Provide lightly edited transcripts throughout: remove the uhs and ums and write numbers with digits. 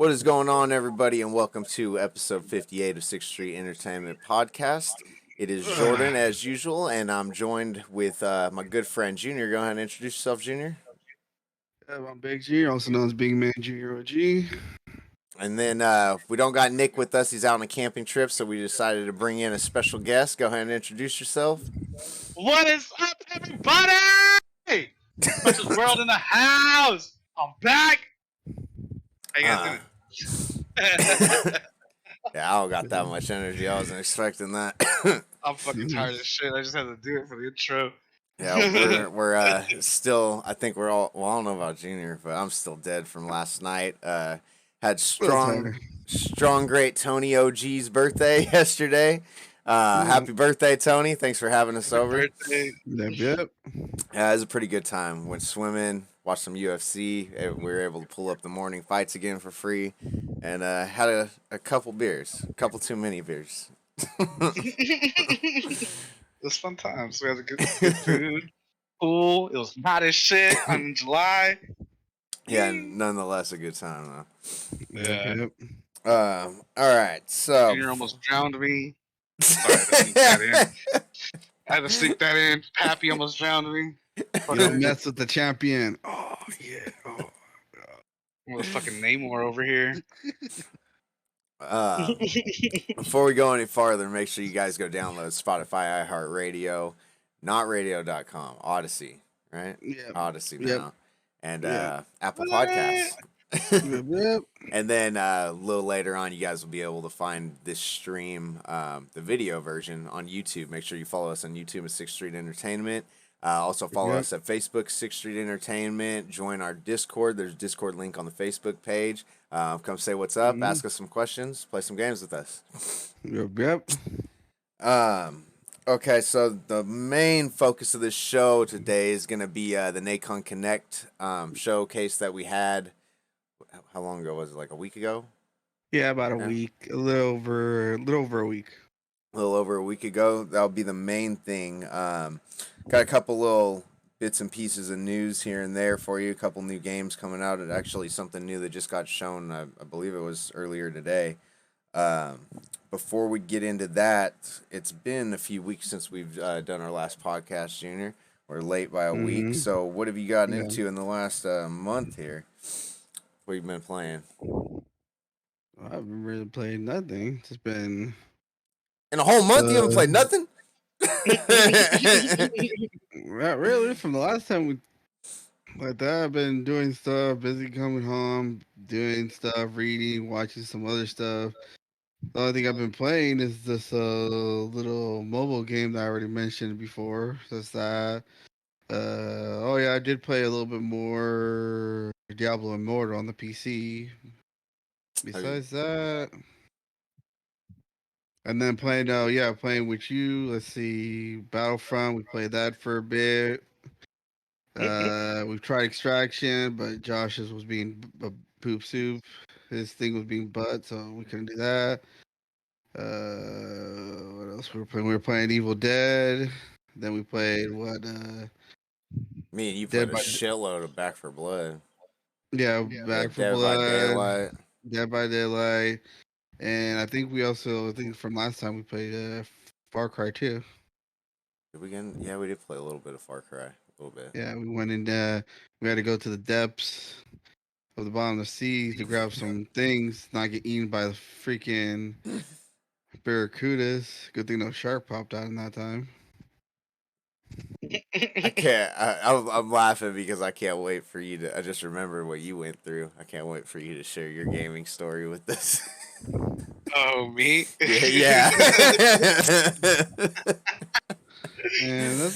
What is going on, everybody, and welcome to episode 58 of 6th Street Entertainment Podcast. It is Jordan, as usual, and I'm joined with my good friend Junior. Go ahead and introduce yourself, Junior. I'm Big G, also known as Big Man Junior OG. And then we don't got Nick with us. He's out on a camping trip, so we decided to bring in a special guest. Go ahead and introduce yourself. What is up, everybody? Precious World in the house. I'm back. How you guys doing? Yeah, I don't got that much energy. I wasn't expecting that. I'm fucking tired of shit. I just had to do it for the intro. Yeah, we're still. I think we're all. Well, I don't know about Junior, but I'm still dead from last night. Had strong, great Tony OG's birthday yesterday. Happy birthday, Tony! Thanks for having us over. Yep. Yeah, it was a pretty good time. Went swimming, watched some UFC. We were able to pull up the morning fights again for free, and had a couple beers, a couple too many beers. It was fun times. We had a good food, pool. It was hot as shit in July. Yeah, nonetheless, a good time though. Yeah. All right, so Junior almost drowned me. Sorry, I had to sneak that in. I had to sneak that in. Pappy almost drowned me. You don't mess with the champion. Oh yeah. Oh. Well, fucking Namor over here. Before we go any farther, make sure you guys go download Spotify, iHeartRadio, notradio.com, Odyssey, right? Yep. Odyssey now. And Yep. Apple Podcasts. Yep. And then a little later on, you guys will be able to find this stream, the video version, on YouTube. Make sure you follow us on YouTube at 6th Street Entertainment. Also follow us at Facebook, 6th Street Entertainment. Join our Discord. There's a Discord link on the Facebook page. Come say what's up, ask us some questions, play some games with us. Yep. Okay, so the main focus of this show today is going to be the Nacon Connect showcase that we had. How long ago was it? Like a week ago? Yeah, about a week. A little over a week. A little over a week ago. That'll be the main thing. Got a couple little bits and pieces of news here and there for you. A couple new games coming out. And actually something new that just got shown. I believe it was earlier today. Before we get into that, it's been a few weeks since we've done our last podcast, Junior. We're late by a week. So what have you gotten into in the last month here? What have you been playing? I haven't really played nothing. It's been in a whole month. You haven't played nothing. Not really. From the last time we like that, I've been doing stuff, busy coming home, doing stuff, reading, watching some other stuff. The only thing I've been playing is this little mobile game that I already mentioned before. That's that. Oh yeah, I did play a little bit more Diablo Immortal on the PC. Besides that, and then playing with you. Let's see, Battlefront. We played that for a bit. We've tried Extraction, but Josh's was being a poop soup. His thing was being butt, so we couldn't do that. What else we were playing? We were playing Evil Dead. Then we played what? Me and you played a shitload of Back 4 Blood. Yeah, Back 4 Blood. By Daylight. Dead by Daylight. And I think from last time we played Far Cry 2. Did we get? Yeah, we did play a little bit of Far Cry. A little bit. Yeah, we went in. We had to go to the depths of the bottom of the sea to grab some things, not get eaten by the freaking barracudas. Good thing no shark popped out in that time. I can't. I'm laughing because I can't wait for you to. I just remember what you went through. I can't wait for you to share your gaming story with us. Oh, me? Yeah. And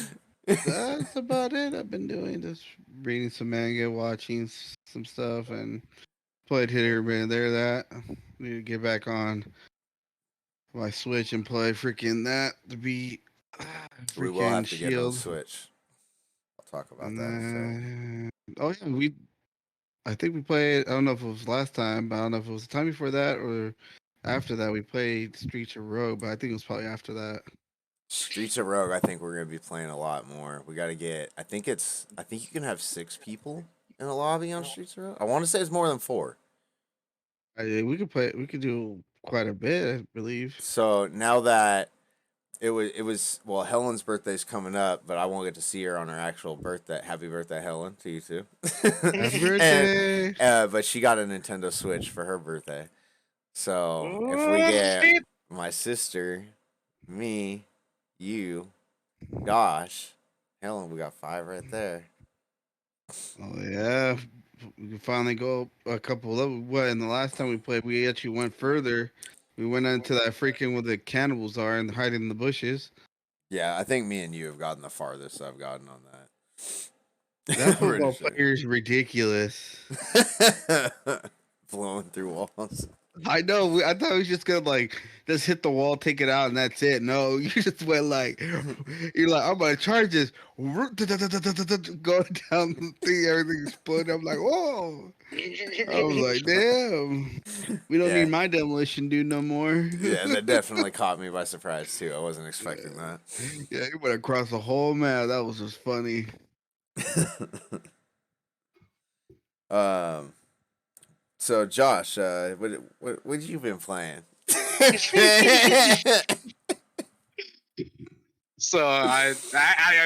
that's about it. I've been doing just reading some manga, watching some stuff, and played here and there. That need to get back on my Switch and play freaking that to be. We will have to Shield. get on Switch. I'll talk about that. Oh yeah, I think we played. I don't know if it was last time, but I don't know if it was the time before that or after that. We played Streets of Rogue, but I think it was probably after that. Streets of Rogue, I think we're gonna be playing a lot more. We got to get. I think you can have 6 people in a lobby on Streets of Rogue. I want to say it's more than 4. We could play. We could do quite a bit, I believe. So now that it was well, Helen's birthday's coming up, but I won't get to see her on her actual birthday. Happy birthday, Helen, to you too. Happy and birthday! but she got a Nintendo Switch for her birthday. So if we Oh, get shit. my sister, me, you, Josh, Helen, we got 5 right there. Oh yeah, we can finally go up a couple levels. What? And the last time we played, we actually went further. We went into that freaking where the cannibals are and hiding in the bushes. Yeah, I think me and you have gotten the farthest I've gotten on that. That I'm pretty football sure. player is ridiculous. Blowing through walls. I know. I thought we was just gonna like just hit the wall, take it out, and that's it. No, you just went like you're like I'm gonna charge this, going down the thing, everything exploded. I'm like, whoa! I was like, damn, we don't need Yeah. my demolition dude no more. Yeah, that definitely caught me by surprise too. I wasn't expecting Yeah, you went across the whole map. That was just funny. that. So Josh, what you been playing? So I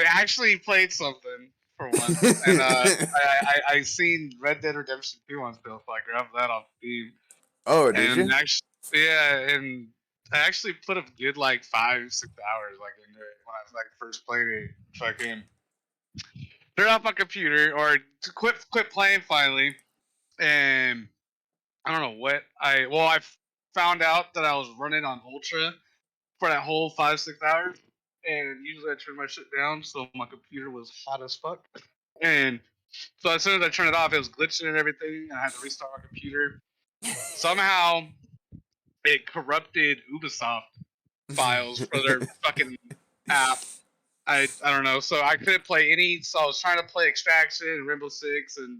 actually played something for once, and I seen Red Dead Redemption 2 on sale, so I grabbed that off Steam. Oh, did And you? actually, yeah, and I actually put a good like 5-6 hours like into it when I like first played it. Fucking turned off my computer or to quit playing finally, and I don't know what I found out that I was running on ultra for that whole 5-6 hours, and usually I turn my shit down so my computer was hot as fuck, and so as soon as I turned it off, it was glitching and everything, and I had to restart my computer. Somehow it corrupted Ubisoft files for their fucking app. I don't know. So I couldn't play any. So I was trying to play Extraction and Rainbow Six, and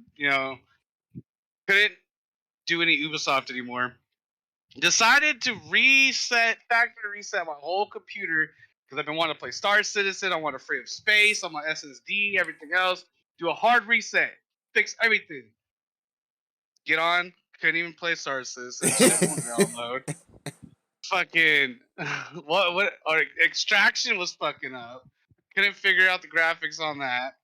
couldn't do any Ubisoft anymore. Decided to factory reset my whole computer because I've been wanting to play Star Citizen. I want to free up space on my SSD, everything else. Do a hard reset, fix everything. Get on. Couldn't even play Star Citizen. Shit won't download. Fucking what or Extraction was fucking up. Couldn't figure out the graphics on that.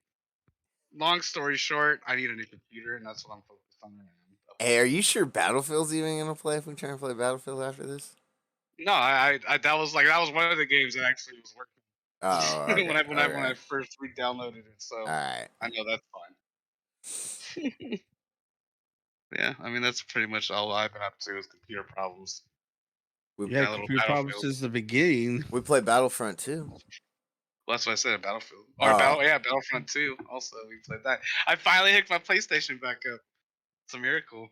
Long story short, I need a new computer, and that's what I'm focused on right now. Hey, are you sure Battlefield's even gonna play if we try and play Battlefield after this? No, I that was one of the games that actually was Oh, working okay, when I okay, first re-downloaded it. So all right. I know that's fine. Yeah, I mean that's pretty much all I've been up to is computer problems. We Yeah, Got a little computer problems Battlefield. since the beginning. we play Battlefront too. Well, that's what I said. Battlefield or Oh, Battlefront 2. Also, we played that. I finally hooked my PlayStation back up. It's a miracle.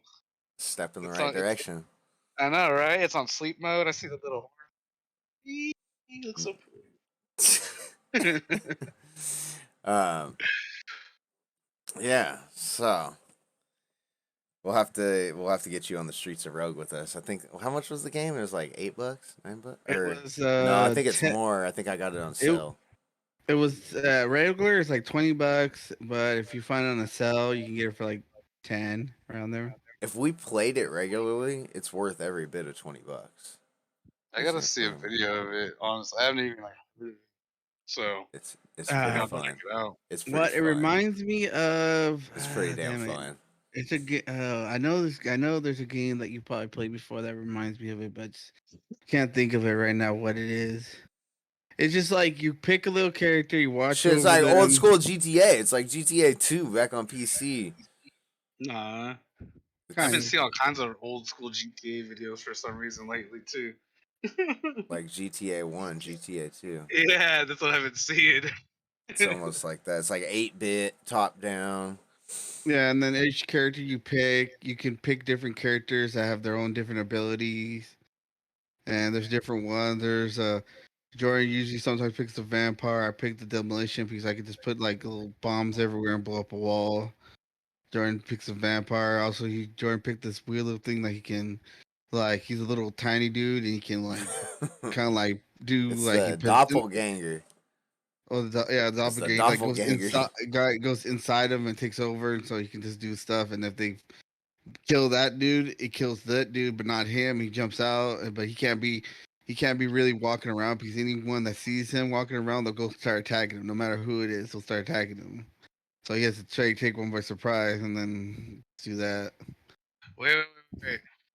step in the It's right on. It's. direction. I know, right? It's on sleep mode. I see the little. He looks so pretty. um, yeah. So we'll have to get you on the streets of Rogue with us. I think how much was the game? It was like $8, $9, It or was no? I think it's more. I think I got it on it sale. it was regular. It's like $20, but if you find it on a sale, you can get it for like 10 around there. If we played it regularly, it's worth every bit of $20. I Just gotta in see a front of me. video of it. Honestly, I haven't even like heard it. So It's maybe pretty Uh, I'll check fun. it out. It's pretty what it fun. reminds me of? It's pretty damn Damn it! fun. It's a I know this. I know there's a game that you probably played before that reminds me of it, but just can't think of it right now. What it is? It's just like you pick a little character, you watch Shit, it's over like old them. school GTA. It's like GTA 2 back on PC. Nah, I've been Kind of. seeing all kinds of old school GTA videos for some reason lately too. Like GTA 1, GTA 2. Yeah, that's what I've been seeing. It's almost like that. It's like 8-bit, top down. Yeah, and then each character you pick, you can pick different characters that have their own different abilities. And there's different ones. There's Jordan usually sometimes picks the vampire. I pick the demolition because I could just put like little bombs everywhere and blow up a wall. Jordan picks a vampire. Also, Jordan picked this weird little thing that he can, like, he's a little tiny dude and he can like kind of like do It's like he the puts. doppelganger. Oh, yeah, the It's the doppelganger like goes doppelganger. inside, guy goes inside him and takes over, and so he can just do stuff. And if they kill that dude, it kills that dude, but not him. He jumps out, but he can't be really walking around because anyone that sees him walking around, they'll go start attacking him. No matter who it is, they'll start attacking him. So he has to try to take one by surprise and then do that. Wait.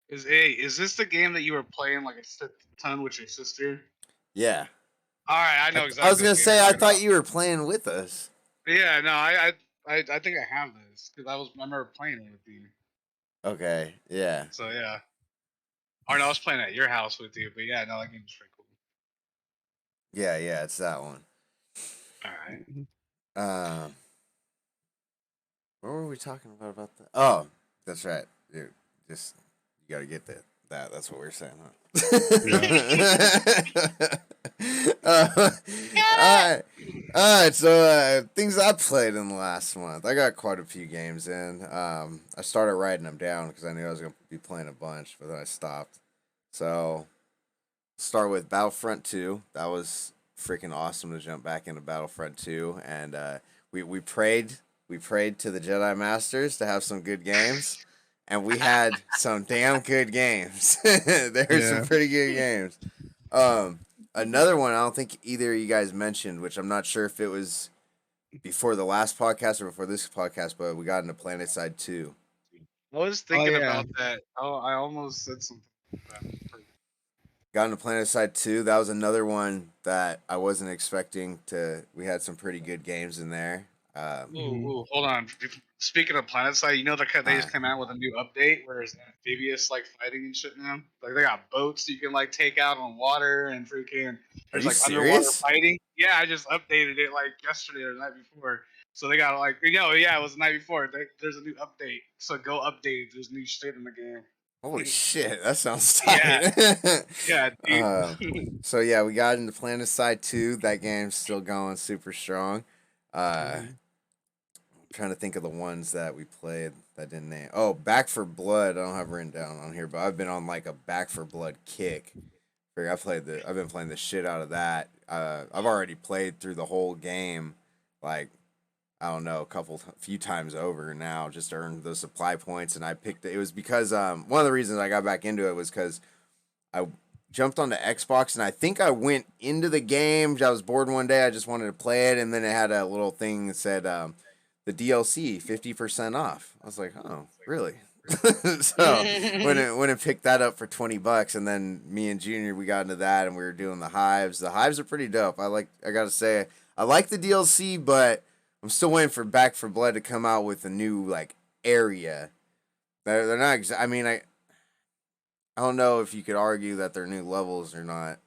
Is this the game that you were playing like a shit ton with your sister? Yeah. All right, I I, know I was exactly gonna what game say you're I talking thought about. you were playing with us. Yeah, no, I think I have this because I remember playing it with you. Okay. Yeah. So yeah, or no, I was playing at your house with you. But yeah, no, that game's pretty cool. Yeah. Yeah. It's that one. All right. Um. What were we talking about that? Oh, that's right. Dude, just you got to get that. That's what we are saying, huh? uh, all right. All right. So things I played in the last month. I got quite a few games in. I started writing them down because I knew I was gonna be playing a bunch, but then I stopped. So start with Battlefront 2. That was freaking awesome to jump back into Battlefront 2, and we prayed to the Jedi Masters to have some good games, and we had some damn good games. There were some Yeah. pretty good games. Um, Another one I don't think either of you guys mentioned, which I'm not sure if it was before the last podcast or before this podcast, but we got into Planet Side 2. I was Oh thinking yeah. about that. Oh, I almost said something like that. Got into Planet Side 2. That was another one that I wasn't expecting to. We had some pretty good games in there. Ooh, hold on. Speaking of PlanetSide, you know they Uh, just came out with a new update where it's amphibious like fighting and shit now. Like they got boats you can like take out on water and freaking are there's you like underwater serious? fighting. Yeah, I just updated it like yesterday or the night before. So they got like yeah, it was the night before. There's a new update. So go update it. There's new shit in the Holy game. shit, that sounds Yeah, tight. yeah, uh, dude. so yeah, we got into Planet Side 2. That game's still going super strong. Mhm. Trying to think of the ones that we played that didn't name. Oh, Back for Blood. I don't have written down on here, but I've been on like a Back for Blood kick. I've been playing the shit out of that. I've already played through the whole game, like I don't know, a few times over now, just to earn those supply points. And I picked it. It was because one of the reasons I got back into it was because I jumped onto Xbox and I think I went into the game. I was bored one day. I just wanted to play it, and then it had a little thing that said the DLC 50% off. I was like, oh, really? So when it picked that up for $20, and then me and Junior we got into that and we were doing the hives. The hives are pretty dope. I gotta say I like the DLC, but I'm still waiting for Back for Blood to come out with a new like area. They're not. I mean I don't know if you could argue that they're new levels or not,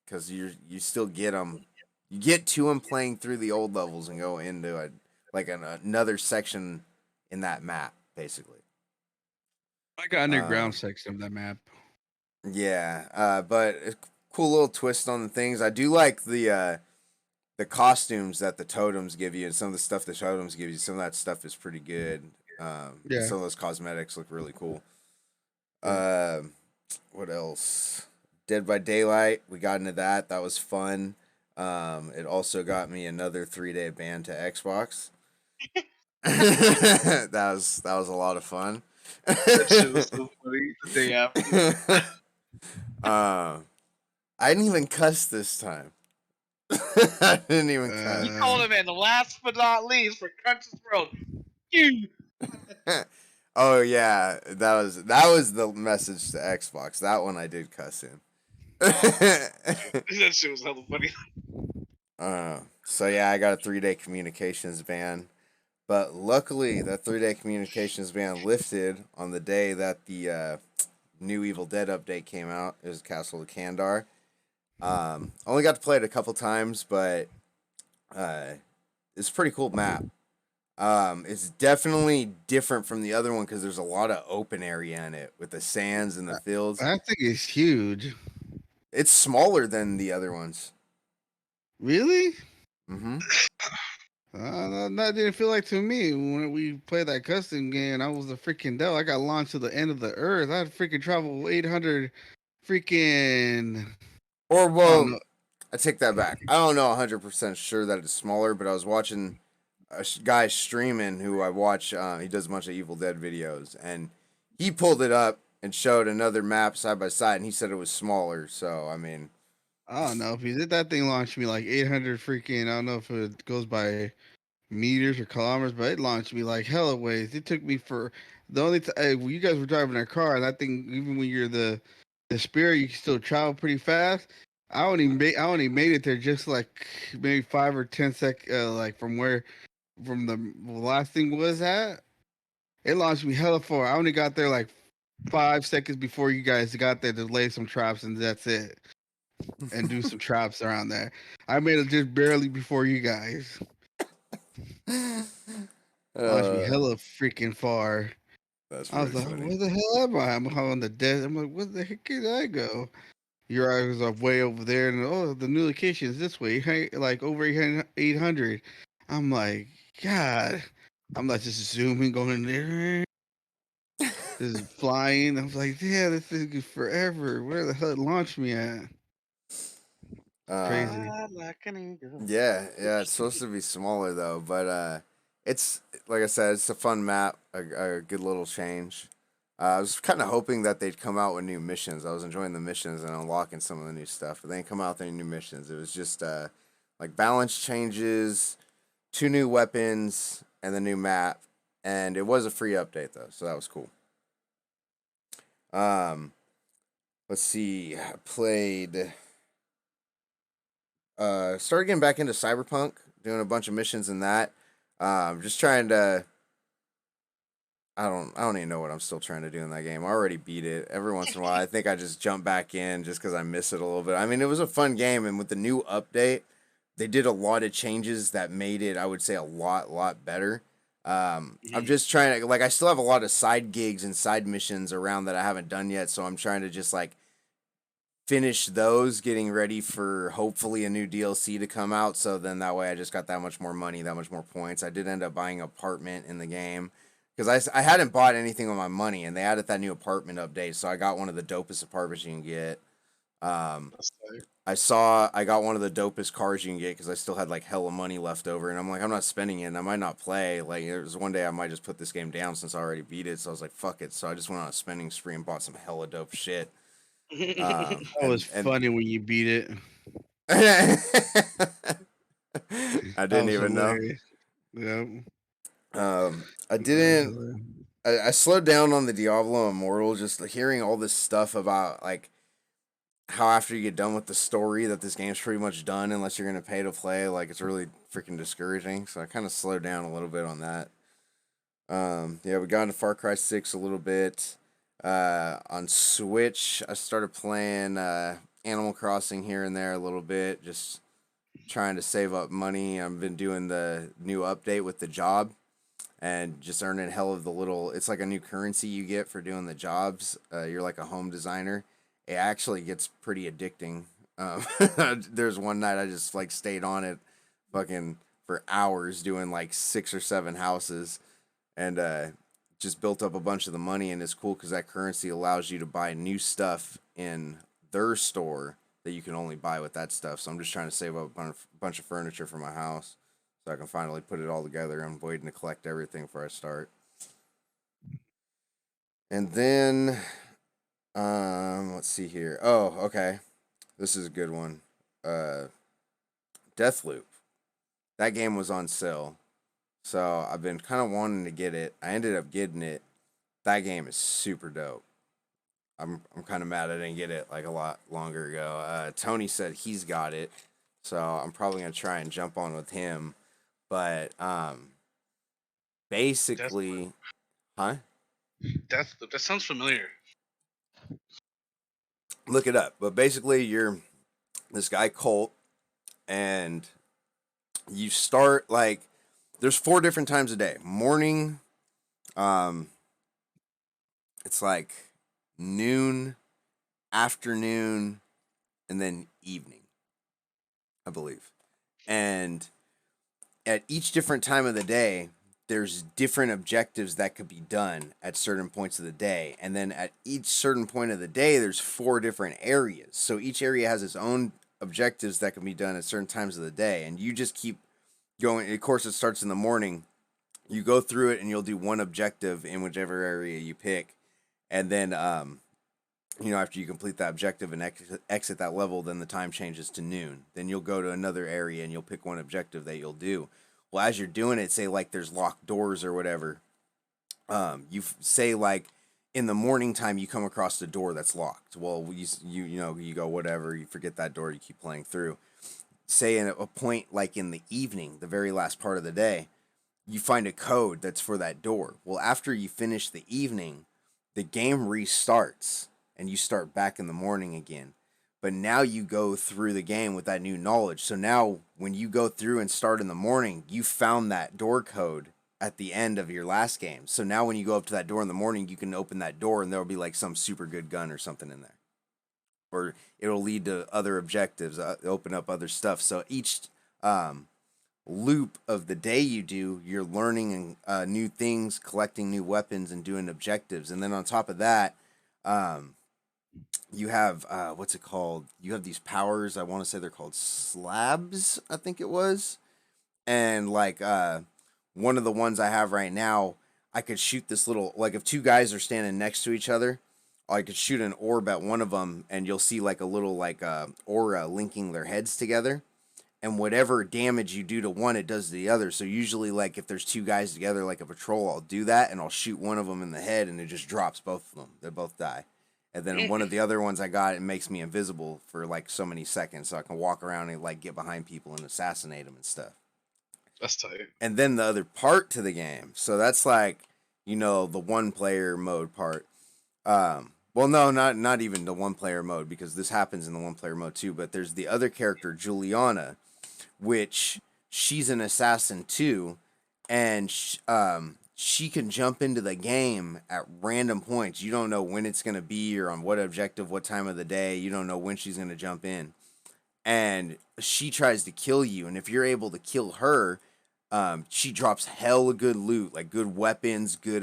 because you still get them. You get to them playing through the old levels and go into another section in that map, basically. Like an underground Um, section of that map. yeah, but a cool little twist on the things. I do like the costumes that the totems give you, and some of the stuff the totems give you. Some of that stuff is pretty good. And Yeah. some of those cosmetics look really cool. Yeah. What else? Dead by Daylight. We got into that. That was fun. It also got me another 3-day ban to Xbox. That was a lot of fun. That shit was so funny the day after. uh, I didn't even cuss this time. I didn't even You cuss. called him in the last but not least for Crunch's World. You. Oh yeah, that was the message to Xbox. That one I did cuss in. That shit was hella funny. So yeah, I got a 3-day communications ban. But luckily, that 3-day communications ban lifted on the day that the new Evil Dead update came out. It was Castle of Kandar. Only got to play it a couple times, but it's a pretty cool map. It's definitely different from the other one because there's a lot of open area in it with the sands and the fields. That thing is huge. It's smaller than the other ones. Really? Mm-hmm. That didn't feel like to me when we played that custom game. I was a freaking devil. I got launched to the end of the earth. I had to freaking travel 800 freaking. Or I don't well, know. I take that back. I don't know 100% sure that it's smaller, but I was watching a guy streaming who I watch. He does a bunch of Evil Dead videos, and he pulled it up and showed another map side by side, and he said it was smaller. So I mean, I don't know if he did that thing launched me like 800 freaking. I don't know if it goes by meters or kilometers, but it launched me like hella ways. It took me for the only time when you guys were driving a car, and I think even when you're the Spirit, you can still travel pretty fast. I only made it there just like maybe 5 or 10 like from the last thing was at. It launched me hella far. I only got there like 5 seconds before you guys got there to lay some traps, and that's it. And do some traps around there. I made it just barely before you guys. Launched me uh, hella freaking far. that's I was pretty like, funny. where the hell am I? I'm on the desert. I'm like, where the heck did I go? Your eyes are way over there, and oh, the new location is this way, like over 800. I'm like, God. I'm like just zooming, going in there, just flying. I was like, yeah, this is forever. Where the hell it launched me at? Crazy. Um, Fly like an eagle. yeah, it's supposed to be smaller though, but it's like I said, it's a fun map, a good little change. I was kind of hoping that they'd come out with new missions. I was enjoying the missions and unlocking some of the new stuff, but they didn't come out with any new missions. It was just like balance changes, two new weapons, and the new map. And it was a free update though, so that was cool. Um, let's see. I played. Started getting back into Cyberpunk, doing a bunch of missions in that. Just trying to. I don't even know what I'm still trying to do in that game. I already beat it. Every once in a while, I think I just jump back in just because I miss it a little bit. I mean, it was a fun game, and with the new update, they did a lot of changes that made it, I would say, a lot better. I'm Mhm. just trying to like. I still have a lot of side gigs and side missions around that I haven't done yet, so I'm trying to just like finish those, getting ready for hopefully a new DLC to come out. So then that way I just got that much more money, that much more points. I did end up buying an apartment in the game because I hadn't bought anything with my money, and they added that new apartment update. So I got one of the dopest apartments you can get. Um, That's tight. I got one of the dopest cars you can get because I still had like hella money left over, and I'm like, I'm not spending it. And I might not play. Like, there was one day I might just put this game down since I already beat it. So I was like, fuck it. So I just went on a spending spree and bought some hella dope shit. That was And funny when you beat it. I That didn't was even know. hilarious. Yep. I That was didn't. hilarious. I slowed down on the Diablo Immortal, just hearing all this stuff about like how after you get done with the story that this game's pretty much done unless you're gonna pay to play. Like it's really freaking discouraging. So I kind of slowed down a little bit on that. Yeah, we got into Far Cry 6 a little bit. On Switch, I started playing Animal Crossing here and there a little bit, just trying to save up money. I've been doing the new update with the job and just earning hell of the little. It's like a new currency you get for doing the jobs. You're like a home designer. It actually gets pretty addicting. Um, there's one night I just like stayed on it, fucking for hours doing like 6 or 7 houses, and just built up a bunch of the money. And it's cool because that currency allows you to buy new stuff in their store that you can only buy with that stuff. So I'm just trying to save up a bunch of furniture for my house so I can finally put it all together. I'm waiting to collect everything before I start. And then, let's see here. Oh, okay. This is a good one. Uh, Deathloop. That game was on sale. So I've been kind of wanting to get it. I ended up getting it. That game is super dope. I'm kind of mad I didn't get it like a lot longer ago. Tony said he's got it, so I'm probably gonna try and jump on with him. But Deathloop. basically, huh? Deathloop. That sounds familiar. Look it up. But basically, you're this guy Colt, and you start like there's 4 different times a day. Morning, um, it's like noon, afternoon, and then evening, I believe. And at each different time of the day, there's different objectives that could be done at certain points of the day. And then at each certain point of the day, there's 4 different areas. So each area has its own objectives that can be done at certain times of the day. And you just keep going. Of course, it starts in the morning. You go through it and you'll do one objective in whichever area you pick. and then after you complete that objective and exit that level, then the time changes to noon. Then you'll go to another area and you'll pick one objective that you'll do. Well, as you're doing it, say like there's locked doors or whatever. Say like in the morning time you come across a door that's locked. Well, you go whatever, you forget that door, you keep playing through. Say in a point like in the evening, the very last part of the day, you find a code that's for that door. Well, after you finish the evening, the game restarts and you start back in the morning again. But now you go through the game with that new knowledge. So now when you go through and start in the morning, you found that door code at the end of your last game. So now when you go up to that door in the morning, you can open that door and there'll be like some super good gun or something in there. Or it'll lead to other objectives, open up other stuff. So each loop of the day you do, you're learning new things, collecting new weapons, and doing objectives. And then on top of that, you have what's it called? You have these powers. I want to say they're called slabs. I think it was, and like one of the ones I have right now, I could shoot this little like if two guys are standing next to each other, I could shoot an orb at one of them, and you'll see like a little like aura linking their heads together. And whatever damage you do to one, it does to the other. So usually, like if there's two guys together, like a patrol, I'll do that, and I'll shoot one of them in the head, and it just drops both of them. They both die. And then one of the other ones I got, it makes me invisible for like so many seconds, so I can walk around and like get behind people and assassinate them and stuff. That's tight. And then the other part to the game, so that's like the one player mode part. Well, no, not even the one player mode, because this happens in the one player mode too. But there's the other character, Juliana, which she's an assassin too, and she can jump into the game at random points. You don't know when it's going to be or on what objective, what time of the day. You don't know when she's going to jump in. And she tries to kill you. And if you're able to kill her, she drops hella good loot, like good weapons, good...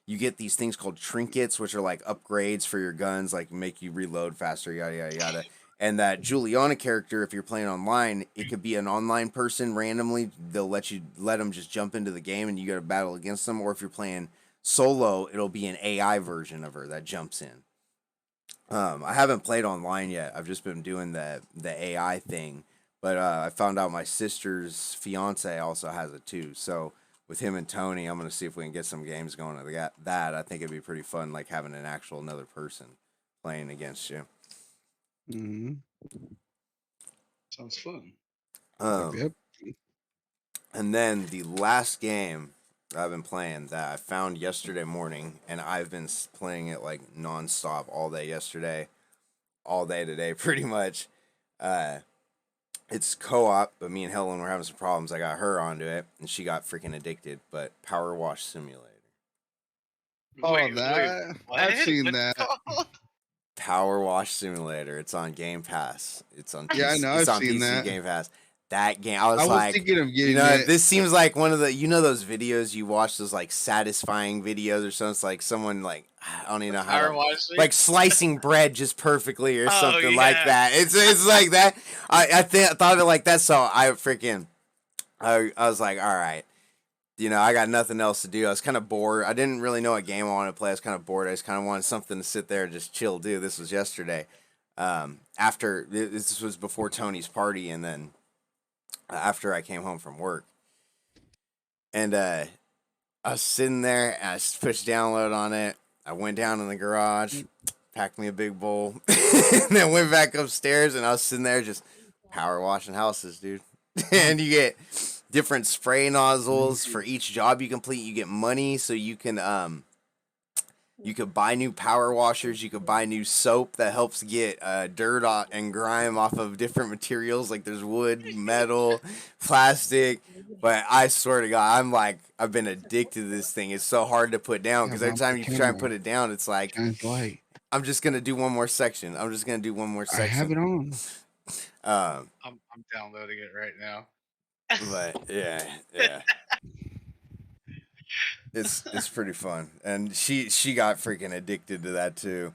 you get these things called trinkets, which are like upgrades for your guns, like make you reload faster, yada, yada, yada. And that Juliana character, if you're playing online, it could be an online person randomly. They'll let them just jump into the game and you got to battle against them. Or if you're playing solo, it'll be an AI version of her that jumps in. I haven't played online yet. I've just been doing the AI thing. But I found out my sister's fiance also has it too. So with him and Tony, I'm going to see if we can get some games going to that. I think it'd be pretty fun, like having another person playing against you. Mm-hmm. Sounds fun. Yep. And then the last game I've been playing that I found yesterday morning, and I've been playing it like nonstop all day yesterday, all day today, pretty much. It's co-op, but me and Helen were having some problems. I got her onto it, and she got freaking addicted. But Power Wash Simulator. Oh, Wait, that what? I've seen What's that. it called? Power Wash Simulator. It's on Game Pass. It's on PC. Yeah, I know. It's I've on seen PC that. Game Pass. That game, I was I was like, thinking of getting it. this seems like one of the, those videos you watch, those like satisfying videos or something. It's like someone like, I don't even know how to, like slicing bread just perfectly or something like that. It's like that. I thought of it like that. So I was like, all right, I got nothing else to do. I was kind of bored. I didn't really know what game I wanted to play. I was kind of bored. I just kind of wanted something to sit there and just chill. This was yesterday. After this was before Tony's party, and then after I came home from work, and I was sitting there, and I pushed download on it. I went down in the garage, packed me a big bowl, and then went back upstairs, and I was sitting there just power washing houses, dude. And you get different spray nozzles for each job you complete. You get money, so you can you could buy new power washers. You could buy new soap that helps get dirt and grime off of different materials. Like there's wood, metal, plastic. But I swear to God, I've been addicted to this thing. It's so hard to put down because every time you try and put it down, it's like, I'm just going to do one more section. I'm just going to do one more section. I have it on. I'm downloading it right now. But yeah. It's pretty fun, and she got freaking addicted to that too.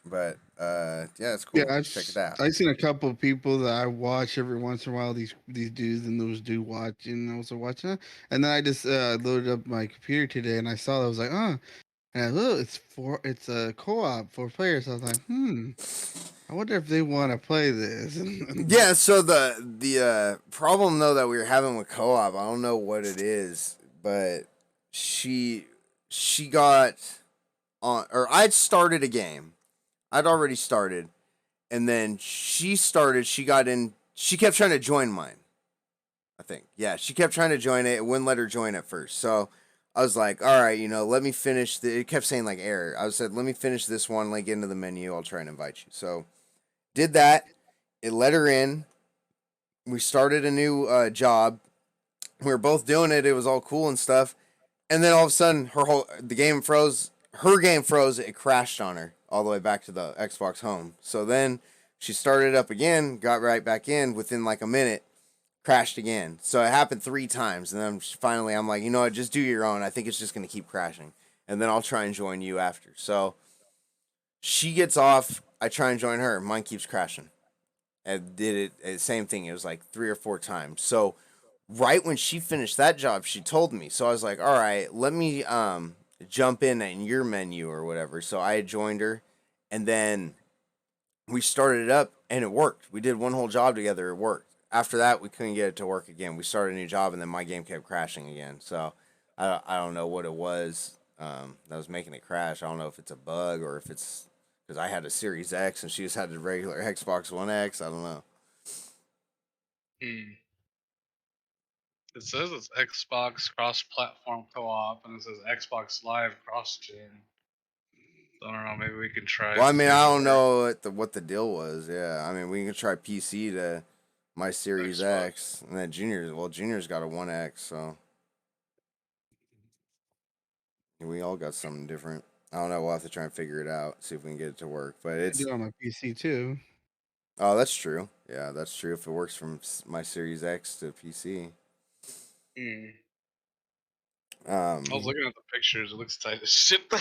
But yeah, it's cool. Yeah, Check it out. I've seen a couple of people that I watch every once in a while. These dudes and those do watch, and I was watching it. And then I just loaded up my computer today, and I saw that. I was like, And look, it's a co-op for players. I was like, I wonder if they want to play this. Yeah, so the problem though that we were having with co-op, I don't know what it is, but she she got on, or I'd started a game. I'd already started, and then she got in, she kept trying to join mine. I think. Yeah, she kept trying to join it. It wouldn't let her join at first. So I was like, all right, let me finish it kept saying like error. I said, let me finish this one, like into the menu, I'll try and invite you. So did that. It let her in. We started a new job. We were both doing it. It was all cool and stuff. And then all of a sudden, the game froze. Her game froze. It crashed on her all the way back to the Xbox Home. So then she started up again, got right back in within like a minute, crashed again. So it happened 3 times, and then finally I'm like, you know what, just do your own. I think it's just gonna keep crashing, and then I'll try and join you after. So she gets off. I try and join her. Mine keeps crashing. And did it same thing. It was like 3 or 4 times. So right when she finished that job, she told me. So I was like, all right, let me jump in your menu or whatever. So I joined her, and then we started it up, and it worked. We did one whole job together. It worked. After that, we couldn't get it to work again. We started a new job, and then my game kept crashing again. So I don't know what it was that was making it crash. I don't know if it's a bug or if it's because I had a Series X and she just had a regular Xbox One X. I don't know. Hmm. It says it's Xbox cross-platform co-op, and it says Xbox Live cross-gen. So I don't know. Maybe we can try Well, it I to mean, see I if it don't works. know what the deal was. Yeah, I mean, we can try PC to my Series Xbox. X, and then Junior's got a One X, so we all got something different. I don't know. We'll have to try and figure it out, see if we can get it to work. But I do it on my PC too. oh, that's true. Yeah, that's true. If it works from my Series X to PC, Hmm. I was um, looking at the pictures. It looks tight as shit. Though.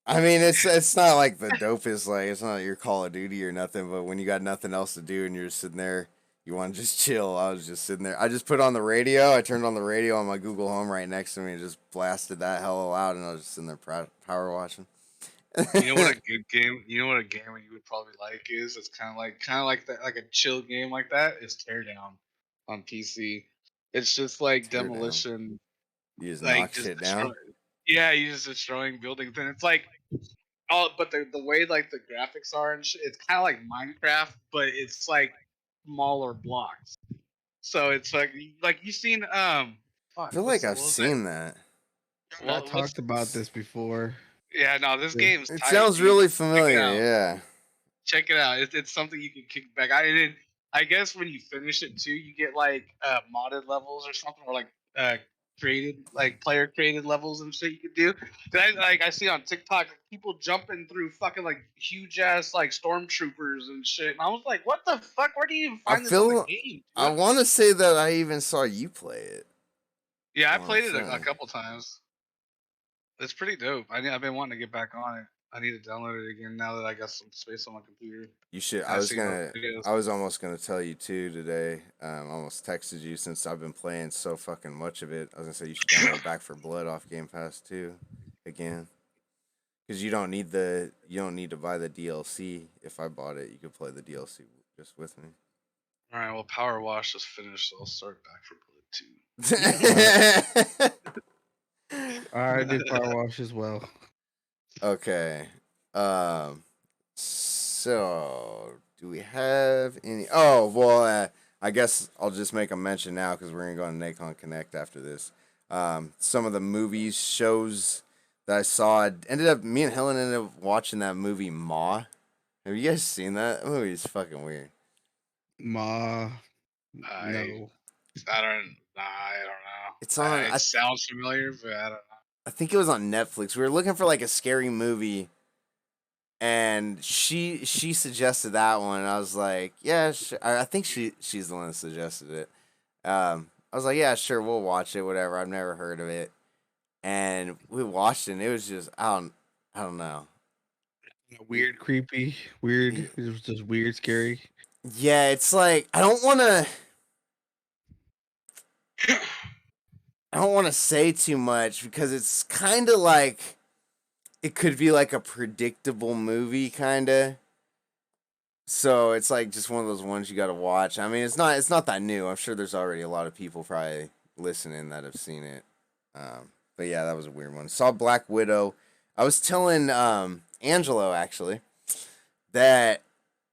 I mean, it's not like the dopest, like it's not your Call of Duty or nothing. But when you got nothing else to do and you're just sitting there, you want to just chill. I was just sitting there. I just put on the radio. I turned on the radio on my Google Home right next to me and just blasted that hella loud, and I was just sitting there power watching. You know what a good game? You know what a game you would probably like is? It's kind of like that, like a chill game like that. Is Teardown on PC. It's just like Tear down. demolition, You just like knock just shit destroy. down. Yeah, you just destroying buildings, and it's like oh, but the way like the graphics are and shit, it's kind of like Minecraft, but it's like smaller blocks. So it's like you seen I fuck, feel like I've what was that? seen that. I What's talked about this before. yeah, no, this game's It tight, sounds dude. really Check it familiar. out. Yeah. Check it out. It's something you can kick back. I guess when you finish it too, you get like modded levels or something, or like created like player created levels and shit you could do. 'Cause I see on TikTok people jumping through fucking like huge ass like stormtroopers and shit, and I was like, what the fuck? Where do you even I find this on the feel. game, I dude? want to say that I even saw you play it. Yeah, I I want played to it a say. couple times. It's pretty dope. I've been wanting to get back on it. I need to download it again now that I got some space on my computer. You should. And I see those videos. I was almost gonna tell you too today. Almost texted you since I've been playing so fucking much of it. I was gonna say you should download Back for Blood off Game Pass too, again. Because you don't need to buy the DLC. If I bought it, you could play the DLC just with me. All right, well, Power Wash is finished, so I'll start Back for Blood 2. All right, I did Power Wash as well. Okay. Um. So, do we have any? Oh, well, I guess I'll just make a mention now because we're gonna go on Nacon Connect after this. Some of the movies, shows that I saw, me and Helen ended up watching that movie Ma. Have you guys seen that? That movie is fucking weird. Ma, I no. I don't know. It's on. It sounds familiar, but I don't know. I think it was on Netflix. We were looking for like a scary movie, and she suggested that one. I was like, yeah, I think she's the one that suggested it. I was like, yeah, sure, we'll watch it, whatever. I've never heard of it, and we watched it. And it was just I don't know. Weird, creepy, weird. It was just weird, scary. Yeah, it's like I don't want to say too much because it's kind of like it could be like a predictable movie kind of. So it's like just one of those ones you got to watch. I mean, it's not that new. I'm sure there's already a lot of people probably listening that have seen it. But yeah, that was a weird one. Saw Black Widow. I was telling Angelo actually that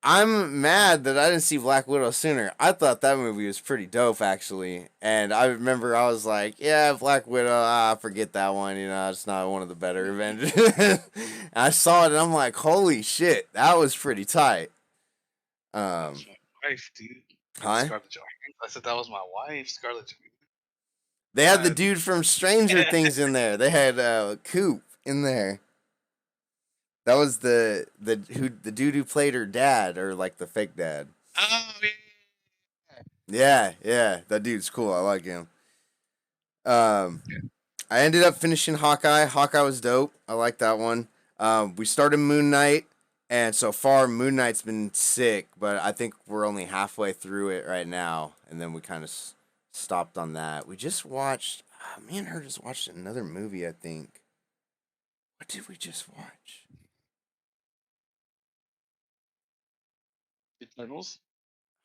I'm mad that I didn't see Black Widow sooner. I thought that movie was pretty dope actually, and I remember I was like, yeah, Black Widow. Forget that one. You know, it's not one of the better Avengers. I saw it and I'm like, holy shit, that was pretty tight. That's my wife, dude. Huh? Scarlett Johansson. I said that was my wife, Scarlett Johansson. They had the dude from Stranger Things in there. They had Coop in there. That was the dude who played her dad, or like the fake dad. Oh Yeah, that dude's cool. I like him. I ended up finishing Hawkeye. Hawkeye was dope. I like that one. We started Moon Knight, and so far Moon Knight's been sick, but I think we're only halfway through it right now, and then we kind of stopped on that. We just watched. Me and her just watched another movie. I think. What did we just watch? Eternals.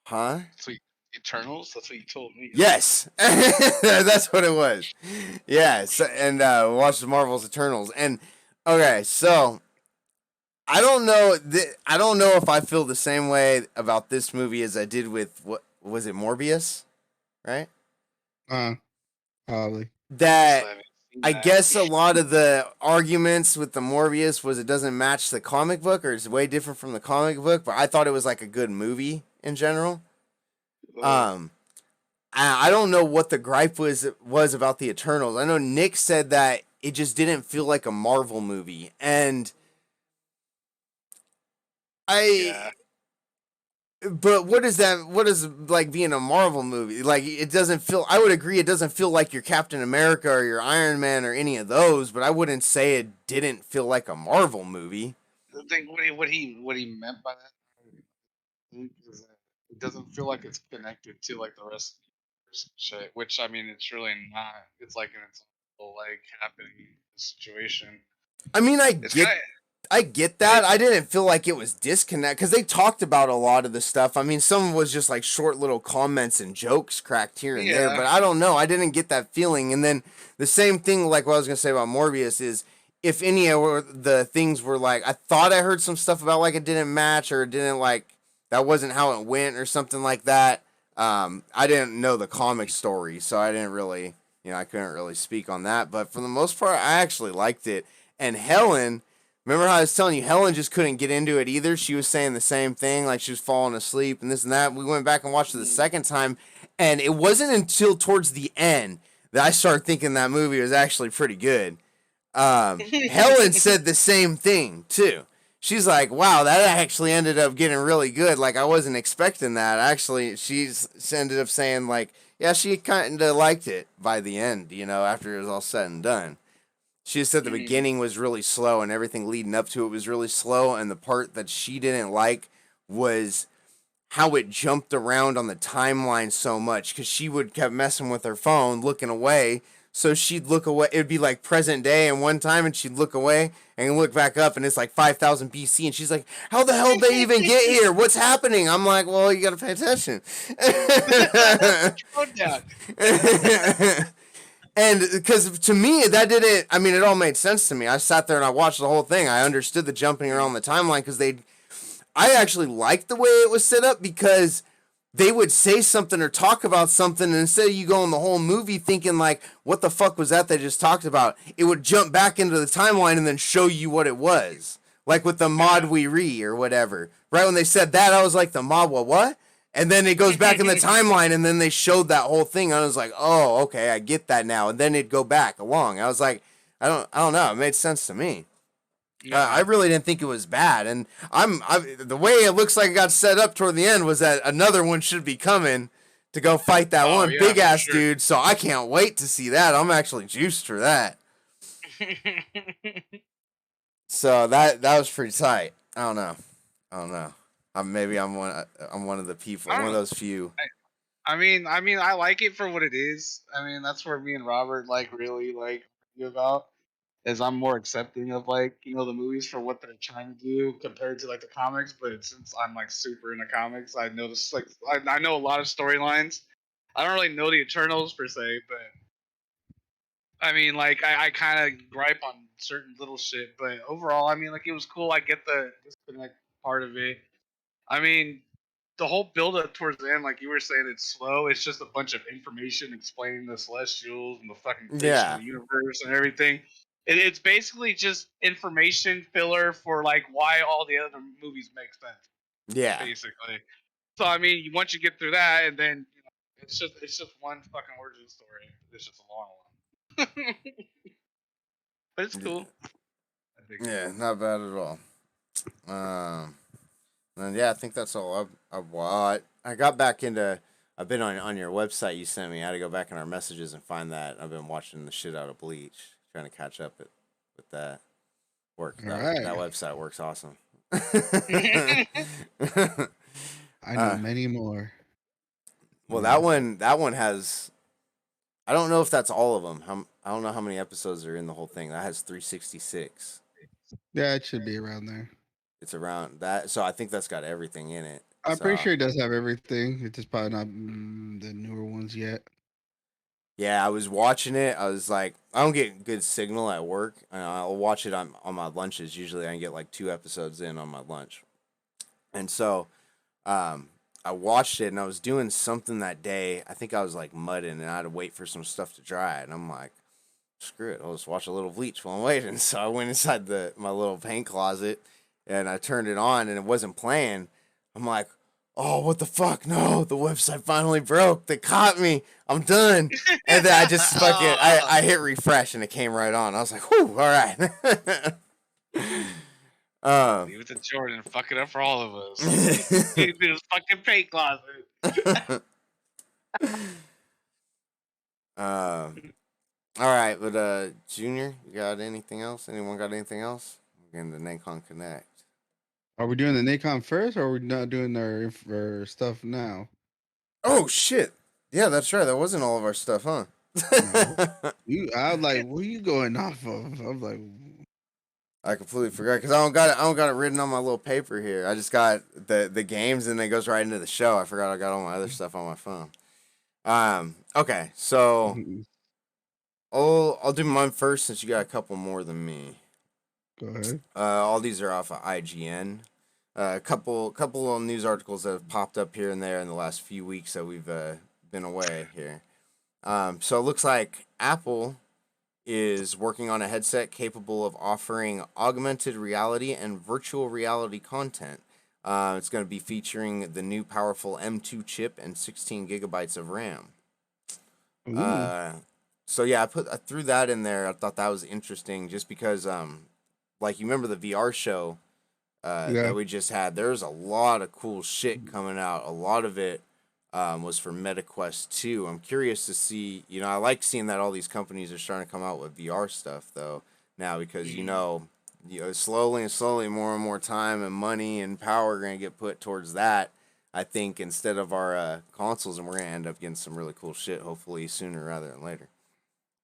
Huh? Sweet Eternals. That's what you told me. Yes, that's what it was. Yeah, so, and watched the Marvel's Eternals, and okay, so I don't know. I don't know if I feel the same way about this movie as I did with what was it, Morbius, right? Probably. That I that. guess a lot of the arguments with the Morbius was it doesn't match the comic book, or it's way different from the comic book. But I thought it was like a good movie in general. I don't know what the gripe was about the Eternals. I know Nick said that it just didn't feel like a Marvel movie, and Yeah. But what is that? What is like being a Marvel movie? Like it doesn't feel. I would agree. It doesn't feel like your Captain America or your Iron Man or any of those. But I wouldn't say it didn't feel like a Marvel movie. I think what he meant by that is that it doesn't feel like it's connected to like the rest of the universe and shit. Which I mean, it's really not. It's like in its own little, like happening situation. I mean, It's kind of. I get that. I didn't feel like it was disconnect because they talked about a lot of the stuff. I mean, some of it was just like short little comments and jokes cracked here and there, but I don't know. I didn't get that feeling. And then the same thing, like what I was gonna say about Morbius, is if any of the things were like, I thought I heard some stuff about like it didn't match or it didn't like that wasn't how it went or something like that. I didn't know the comic story, so I didn't really, I couldn't really speak on that. But for the most part, I actually liked it. And Helen. Remember how I was telling you, Helen just couldn't get into it either. She was saying the same thing, like she was falling asleep and this and that. We went back and watched it the second time, and it wasn't until towards the end that I started thinking that movie was actually pretty good. Helen said the same thing too. She's like, "Wow, that actually ended up getting really good. Like I wasn't expecting that." Actually, she ended up saying like, "Yeah, she kind of liked it by the end. After it was all said and done." She said the beginning was really slow and everything leading up to it was really slow. And the part that she didn't like was how it jumped around on the timeline so much because she would kept messing with her phone, looking away. So she'd look away. It'd be like present day and one time, and she'd look away and look back up, and it's like 5,000 BC. And she's like, "How the hell did they even get here? What's happening?" I'm like, "Well, you got to pay attention." And because to me, that didn't, I mean, it all made sense to me. I sat there and I watched the whole thing. I understood the jumping around the timeline because I actually liked the way it was set up because they would say something or talk about something, and instead of you going the whole movie thinking, like, what the fuck was that they just talked about? It would jump back into the timeline and then show you what it was. Like with the Mod We Re or whatever. Right when they said that, I was like, the Mod what? And then it goes back in the timeline, and then they showed that whole thing. I was like, "Oh, okay, I get that now." And then it'd go back along. I was like, "I don't know." It made sense to me. I really didn't think it was bad, and the way it looks like it got set up toward the end was that another one should be coming to go fight that one big ass dude. So I can't wait to see that. I'm actually juiced for that. So that was pretty tight. I don't know. Maybe I'm one of the people, one of those few. I mean, I like it for what it is. I mean, that's where me and Robert like really like argue about. as I'm more accepting of like the movies for what they're trying to do compared to like the comics. But since I'm like super into comics, I notice like I know a lot of storylines. I don't really know the Eternals per se, but I mean like I kind of gripe on certain little shit. But overall, I mean like it was cool. I get the disconnect part of it. I mean, the whole build up towards the end, like you were saying, it's slow. It's just a bunch of information explaining the Celestials and the fucking creation of Yeah, the universe and everything. It's basically just information filler for like why all the other movies make sense, yeah, basically. So I mean, once you get through that, and then it's just one fucking origin story. It's just a long one, but it's cool. I think it's yeah. cool. Not bad at all. And yeah, I think that's all. I got back into. I've been on your website you sent me. I had to go back in our messages and find that. I've been watching the shit out of Bleach, trying to catch up with that work. All That right. website works awesome. I know uh, many more. well, Yeah. that one has. I don't know if that's all of them. I don't know how many episodes are in the whole thing. That has 366. Yeah, it should be around there. It's around that, so I think that's got everything in it. I'm pretty So sure it does have everything. It's just probably not the newer ones yet. yeah, I was watching it. I was like, I don't get good signal at work. And I'll watch it on my lunches. Usually, I can get like 2 episodes in on my lunch. And so, um, I watched it, and I was doing something that day. I think I was like mudding, and I had to wait for some stuff to dry. And I'm like, screw it, I'll just watch a little Bleach while I'm waiting. So I went inside my little paint closet, and I turned it on, and it wasn't playing. I'm like, oh, what the fuck? No, the website finally broke. They caught me. I'm done. And then I just fucking I hit refresh, and it came right on. I was like, whew, all right. um, Leave it to Jordan. Fuck it up for all of us. Dude, his fucking paint closet. all right, but Junior, you got anything else? Anyone got anything else? We're getting to Nacon Connect. Are we doing the Nacon first, or are we not doing our stuff now? Oh shit! Yeah, that's right. That wasn't all of our stuff, huh? No. I was like, what are you going off of? I'm like, I completely forgot because I don't got it written on my little paper here. I just got the games and then it goes right into the show. I forgot I got all my other stuff on my phone. Okay, so I'll do mine first since you got a couple more than me. go ahead. All these are off of IGN. A couple of news articles that have popped up here and there in the last few weeks that we've been away here. So it looks like Apple is working on a headset capable of offering augmented reality and virtual reality content. It's going to be featuring the new powerful M2 chip and 16 gigabytes of RAM. Ooh. So yeah, I threw that in there. I thought that was interesting just because, like you remember the VR show Yeah. that we just had. There's a lot of cool shit coming out. A lot of it was for MetaQuest 2. I'm curious to see, I like seeing that all these companies are starting to come out with VR stuff, though, now because, slowly and slowly more and more time and money and power are going to get put towards that, I think, instead of our consoles, and we're going to end up getting some really cool shit, hopefully sooner rather than later.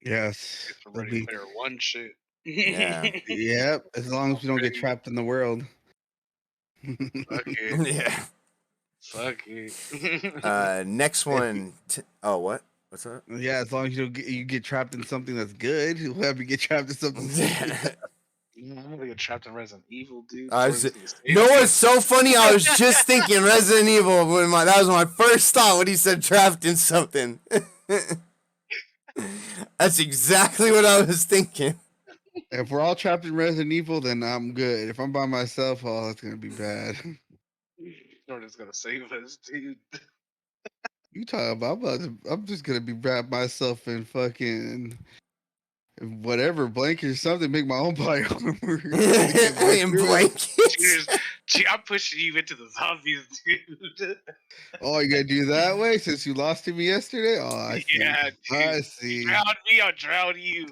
Yes. Get some That'd Ready be. Player One shit. Yeah. Yep. As long as we don't get trapped in the world. Fuck it. Yeah. Fuck it. Next one. Oh, what? What's that? Yeah, as long as you get trapped in something that's good, we'll have you get trapped in something stupid. I'm gonna get trapped in Resident Evil, dude. I Jordan's was, gonna save no, me. it's so funny. I was just thinking Resident Evil when that was my first thought when he said trapped in something. That's exactly what I was thinking. If we're all trapped in Resident Evil, then I'm good. If I'm by myself, oh, that's gonna be bad. Jordan's gonna save us, dude. You talking about? I'm just gonna be wrapped myself in fucking whatever blanket or something. Make my own body armor. Get right In through it. blankets. Gee, I'm pushing you into the zombies, dude. Oh, you gotta do that way since you lost to me yesterday. Oh, I see. Yeah, dude. I You see. drown me, I'll drown you.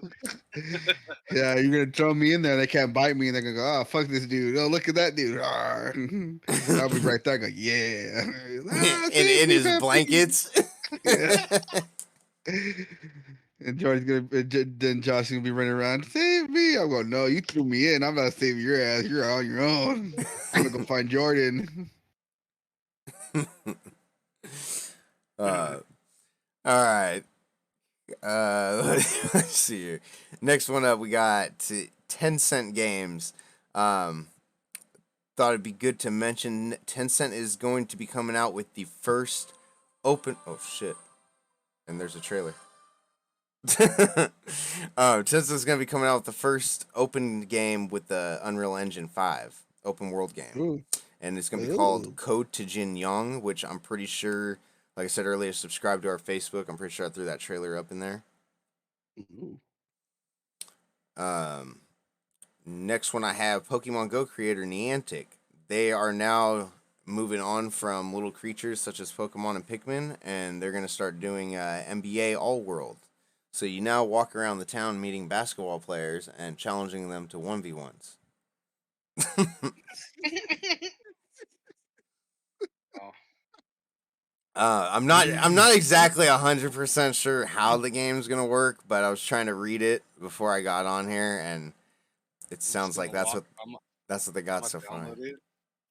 Yeah, you're gonna throw me in there. They can't bite me, and they're gonna go, "Oh, fuck this dude! Oh, look at that dude!" And I'll be right there, go, "Yeah." in his blankets. Yeah. And then Josh gonna be running around, save me. I'm going, no, you threw me in. I'm not saving your ass. You're on your own. I'm gonna go find Jordan. All right. Let's see here. Next one up, we got 10-cent games. Thought it'd be good to mention 10-cent is going to be coming out with the first open. Oh shit! And there's a trailer. 10-cent is going to be coming out with the first open game with the Unreal Engine 5 open world game, Ooh. and it's going to be Ooh. called Code to Jin Young, which I'm pretty sure, like I said earlier, subscribe to our Facebook. I'm pretty sure I threw that trailer up in there. Ooh. Next one I have Pokemon Go creator Niantic. They are now moving on from little creatures such as Pokemon and Pikmin, and they're going to start doing NBA All World. So you now walk around the town meeting basketball players and challenging them to 1v1s. I'm not exactly 100% sure how the game's gonna work, but I was trying to read it before I got on here, and it sounds like that's what they I'm got gonna so far. download it,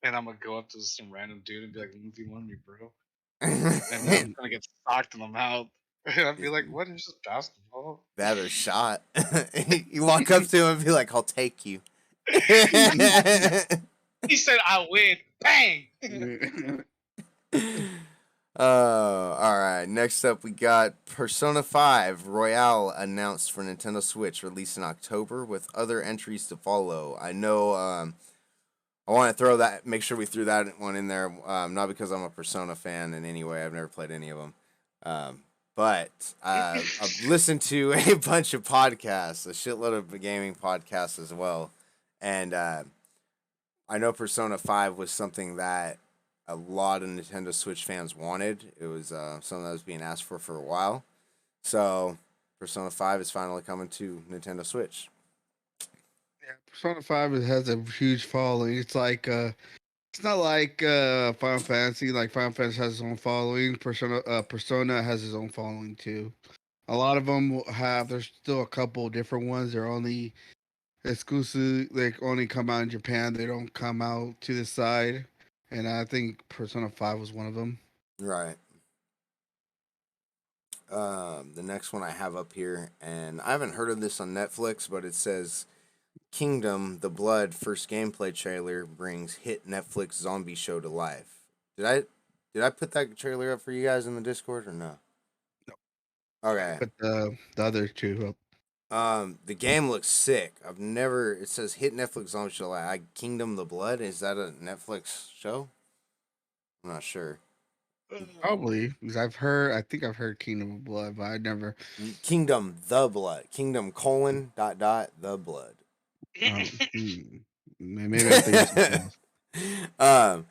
and I'm gonna go up to some random dude and be like, "1v1 me, bro," and then I'm gonna get socked in the mouth. And I'd be like, "What is this basketball?" That or shot. You walk up to him and be like, "I'll take you." He said, "I win." Bang. All right. Next up, we got Persona 5 Royale announced for Nintendo Switch, released in October, with other entries to follow. I know. I want to make sure we threw that one in there. Not because I'm a Persona fan in any way. I've never played any of them. But I've listened to a bunch of podcasts, a shitload of gaming podcasts as well, and I know Persona 5 was something that a lot of Nintendo Switch fans wanted. It was something that was being asked for a while. So Persona 5 is finally coming to Nintendo Switch. Yeah, Persona 5 has a huge following. It's like it's not like Final Fantasy. Like Final Fantasy has its own following. Persona has its own following too. A lot of them will have. There's still a couple different ones. They're only exclusive. They only come out in Japan. They don't come out to the side. And I think Persona 5 was one of them. Right. The next one I have up here, and I haven't heard of this on Netflix, but it says Kingdom: The Blood first gameplay trailer brings hit Netflix zombie show to life. Did I put that trailer up for you guys in the Discord or no? Okay. But the other two up. The game looks sick. I've never. It says hit Netflix zombie show. Kingdom: The Blood. Is that a Netflix show? I'm not sure. Probably because I've heard. I think I've heard Kingdom of Blood, but I never. Kingdom: The Blood. Kingdom : The Blood. Maybe I'm thinking something else.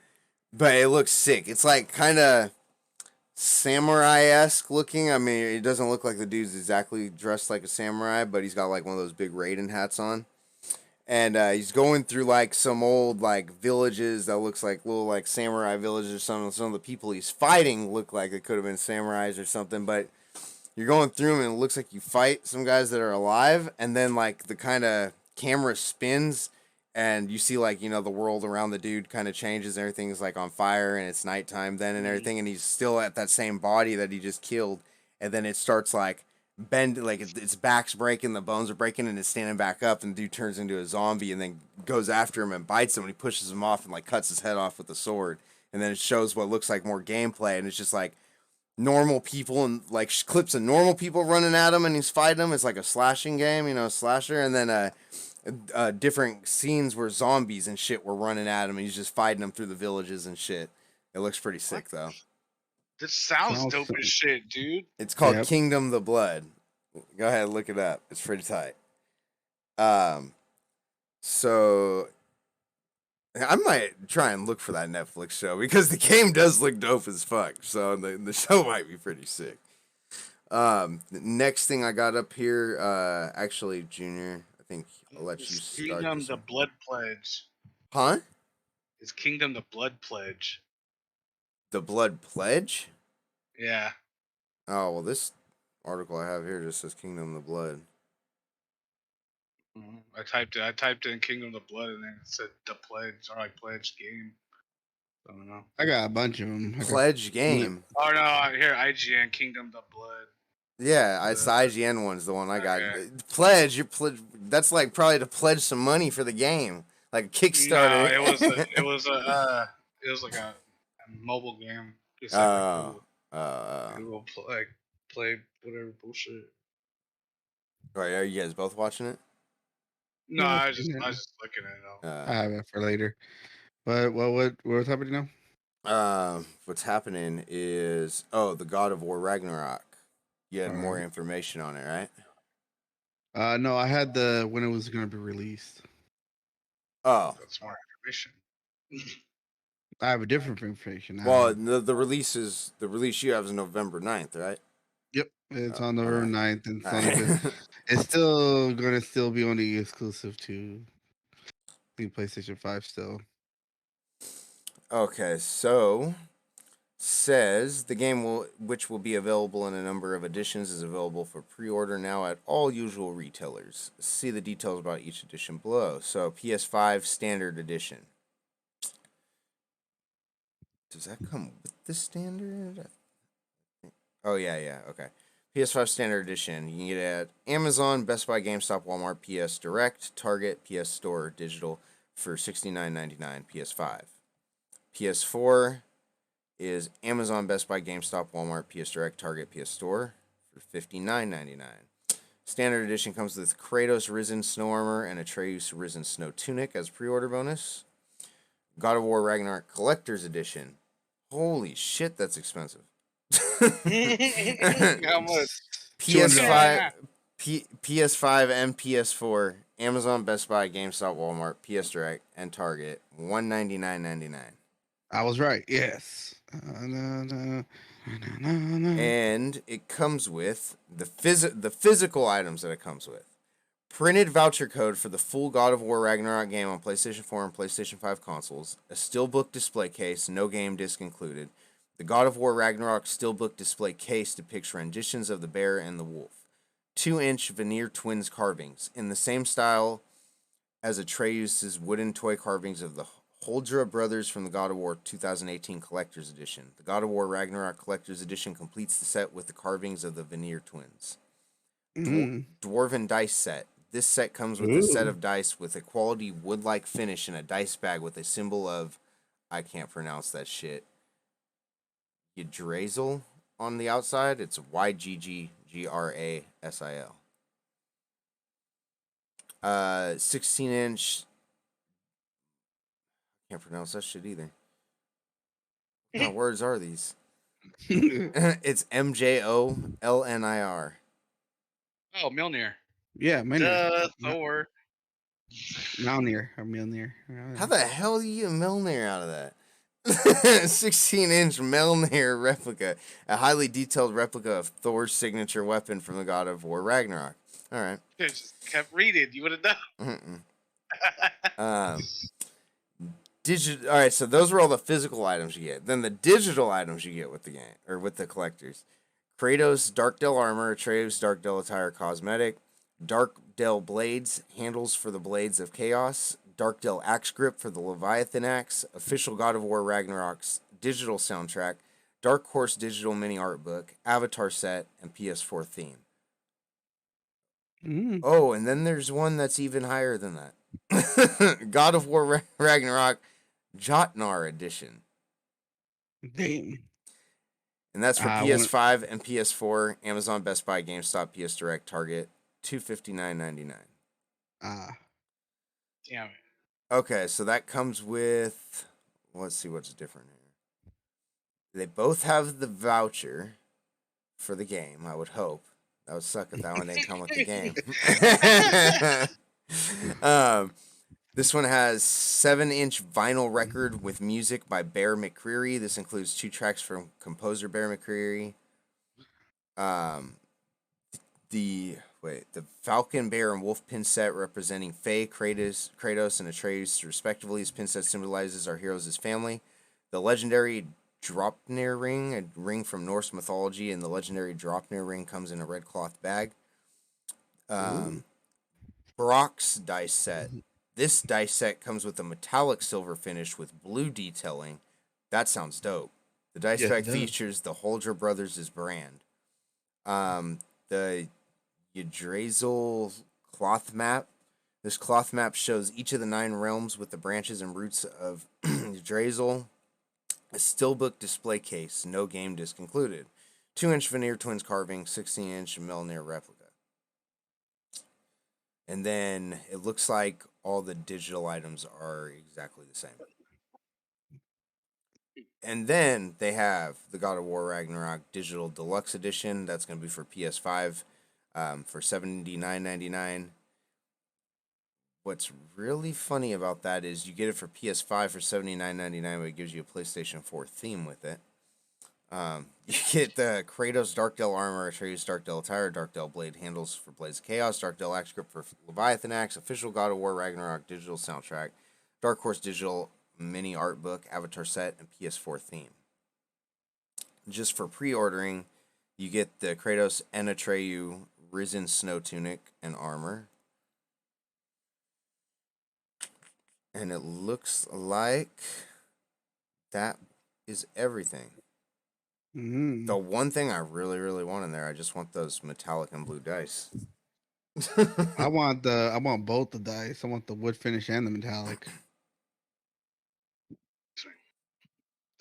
But it looks sick. It's like kind of samurai-esque looking. I mean, it doesn't look like the dude's exactly dressed like a samurai, but he's got like one of those big Raiden hats on. And he's going through like some old like villages that looks like little like samurai villages or something. Some of the people he's fighting look like it could have been samurais or something, but you're going through them and it looks like you fight some guys that are alive, and then like the kind of camera spins and you see like the world around the dude kind of changes, and everything's like on fire and it's nighttime then and everything, and he's still at that same body that he just killed, and then it starts like bend, like its back's breaking, the bones are breaking, and it's standing back up, and the dude turns into a zombie and then goes after him and bites him, and he pushes him off and like cuts his head off with a sword, and then it shows what looks like more gameplay, and it's just like normal people and like clips of normal people running at him and he's fighting them. It's like a slashing game, slasher, and then different scenes where zombies and shit were running at him and he's just fighting them through the villages and shit. It looks pretty sick though. This sounds Sounds dope sick. as shit, dude. It's called Yep. Kingdom: The Blood. Go ahead, look it up. It's pretty tight. So I might try and look for that Netflix show because the game does look dope as fuck. So the show might be pretty sick. The next thing I got up here, actually, Junior, I think I'll let you It's start Kingdom this the one. Blood Pledge. Huh? It's Kingdom the Blood Pledge. The Blood Pledge? Yeah. Oh, well, this article I have here just says Kingdom of the Blood. I typed in Kingdom of the Blood, and then it said the pledge or like pledge game. I don't know. I got a bunch of them. Pledge game. Oh no, here IGN Kingdom of the Blood. Yeah, it's the IGN one's the one I got. Okay. Pledge, you pledge. That's like probably to pledge some money for the game, like a Kickstarter. No, it was like a mobile game. It's like we'll play whatever bullshit. Right, are you guys both watching it? No, No, I was just looking at it. I have it for later. But what's happening now? What's happening is the God of War Ragnarok. You had more Alright. information on it, right? No, I had when it was gonna be released. Oh, That's more information. I have a different information. well, the release you have is November 9th, right? Yep, it's Oh, on November alright. 9th, and Alright. it's still gonna be only exclusive to the PlayStation 5 still. Okay, so says the game which will be available in a number of editions, is available for pre-order now at all usual retailers. See the details about each edition below. So PS5 Standard Edition. Does that come with the standard? Oh yeah, okay. PS5 Standard Edition. You can get it at Amazon, Best Buy, GameStop, Walmart, PS Direct, Target, PS Store, Digital for $69.99. PS5. PS4 is Amazon, Best Buy, GameStop, Walmart, PS Direct, Target, PS Store for $59.99. Standard Edition comes with Kratos Risen Snow Armor and Atreus Risen Snow Tunic as pre-order bonus. God of War Ragnarok Collector's Edition. Holy shit, that's expensive. How much? PS5, PS5 and PS4, Amazon, Best Buy, GameStop, Walmart, PS Direct, and Target, $199.99. I was right. Yes. And it comes with the physical items that it comes with. Printed voucher code for the full God of War Ragnarok game on PlayStation 4 and PlayStation 5 consoles. A steelbook display case, no game disc included. The God of War Ragnarok steelbook display case depicts renditions of the bear and the wolf. 2-inch veneer twins carvings in the same style as Atreus' wooden toy carvings of the Holdra brothers from the God of War 2018 Collector's Edition. The God of War Ragnarok Collector's Edition completes the set with the carvings of the veneer twins. Dwarven dice set. This set comes with a set of dice with a quality wood-like finish in a dice bag with a symbol of, I can't pronounce that shit, Yggdrasil on the outside. It's Ygggrasil. 16-inch. Can't pronounce that shit either. What kind of words are these? It's MJOLNIR. Oh, Mjolnir. Yeah, Mjolnir. Thor. Mjolnir. How the hell do you get Mjolnir out of that? 16-inch Mjolnir replica, a highly detailed replica of Thor's signature weapon from the God of War Ragnarok. All right. You just kept reading. You would have known. All right, so those were all the physical items you get. Then the digital items you get with the game or with the collectors: Kratos Darkdale armor, Atreus Darkdale attire cosmetic, Darkdale blades, handles for the blades of chaos, Darkdale axe grip for the Leviathan axe, official God of War Ragnarok's digital soundtrack, Dark Horse digital mini art book, Avatar set, and PS4 theme. Oh, and then there's one that's even higher than that. God of War Ragnarok Jotnar edition. Damn. And that's for PS5 and PS4, Amazon, Best Buy, GameStop, PS Direct, Target, $259.99. Damn it. Okay, so that comes with, let's see what's different here. They both have the voucher for the game, I would hope. That would suck if that one didn't come with the game. This one has 7-inch vinyl record with music by Bear McCreary. This includes 2 tracks from composer Bear McCreary. The Falcon, Bear, and Wolf pin set representing Faye, Kratos, and Atreus respectively. This pin set symbolizes our heroes' family. The legendary Dropnir ring, a ring from Norse mythology, and the legendary Dropnir ring comes in a red cloth bag. Ooh. Brock's dice set. This dice set comes with a metallic silver finish with blue detailing. That sounds dope. The dice Yes, pack it does. features the Holger Brothers' brand. The Yggdrasil cloth map. This cloth map shows each of the 9 realms with the branches and roots of Yggdrasil. A steelbook display case, no game disc included. 2-inch veneer twins carving, 16-inch Mjolnir replica. And then it looks like all the digital items are exactly the same. And then they have the God of War Ragnarok Digital Deluxe Edition. That's going to be for PS5 for $79.99. What's really funny about that is you get it for PS5 for $79.99, but it gives you a PlayStation 4 theme with it. You get the Kratos Darkdale armor, Atreus Darkdale attire, Darkdale blade handles for Blades of Chaos, Darkdale axe grip for Leviathan axe, official God of War Ragnarok digital soundtrack, Dark Horse digital mini art book, Avatar set, and PS4 theme. Just for pre-ordering, you get the Kratos and Atreyu Risen Snow Tunic and armor. And it looks like that is everything. The one thing I really, really want in there, I just want those metallic and blue dice. I want both the dice. I want the wood finish and the metallic.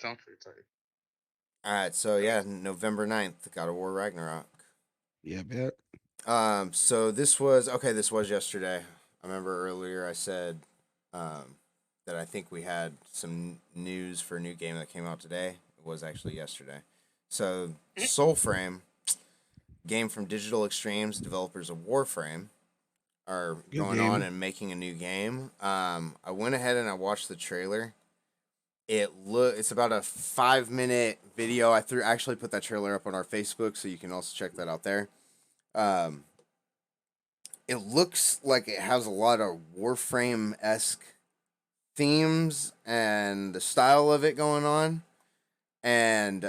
Sounds pretty tight. Alright, so yeah, November 9th, God of War Ragnarok. Yeah, bet. So this was yesterday. I remember earlier I said that I think we had some news for a new game that came out today. It was actually yesterday. So Soulframe, game from Digital Extremes, developers of Warframe, are Good going game. on and making a new game. I went ahead and I watched the trailer. It's about a 5-minute video. I actually put that trailer up on our Facebook, so you can also check that out there. It looks like it has a lot of Warframe-esque themes and the style of it going on. And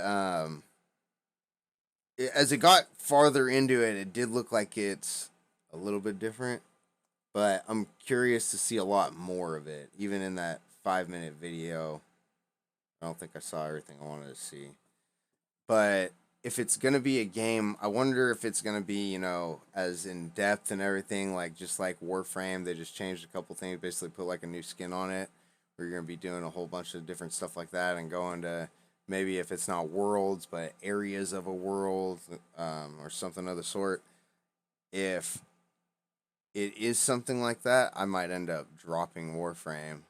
as it got farther into it, it did look like it's a little bit different. But I'm curious to see a lot more of it. Even in that 5-minute video, I don't think I saw everything I wanted to see. But if it's gonna be a game, I wonder if it's gonna be, as in depth and everything, like just like Warframe, they just changed a couple things, basically put like a new skin on it, where you're gonna be doing a whole bunch of different stuff like that and going to maybe if it's not worlds, but areas of a world, or something of the sort. If it is something like that, I might end up dropping Warframe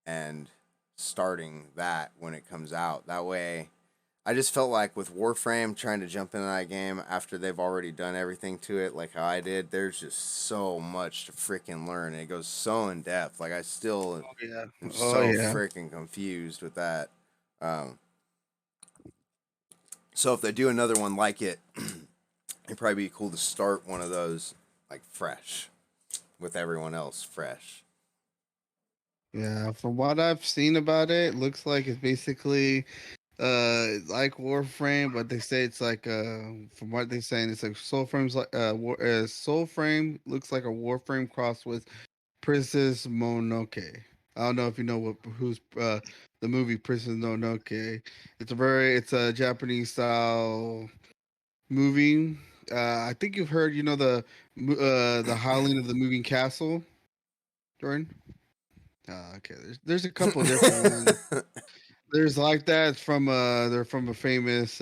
and starting that when it comes out. That way, I just felt like with Warframe trying to jump into that game after they've already done everything to it, like how I did, there's just so much to freaking learn. It goes so in depth. Like I still Oh yeah. am Oh so yeah. freaking confused with that. Um, so if they do another one like it, it'd probably be cool to start one of those like fresh with everyone else fresh. Yeah, from what I've seen about it, looks like it's basically like Warframe, but they say it's like from what they're saying, it's like Soulframe's like Soulframe looks like a Warframe cross with Princess Mononoke. I don't know if you know who's the movie Princess Mononoke. It's a Japanese style movie. I think you've heard, the Howling of the Moving Castle, Jordan. Okay, there's a couple different ones. There's like that. It's from they're from a famous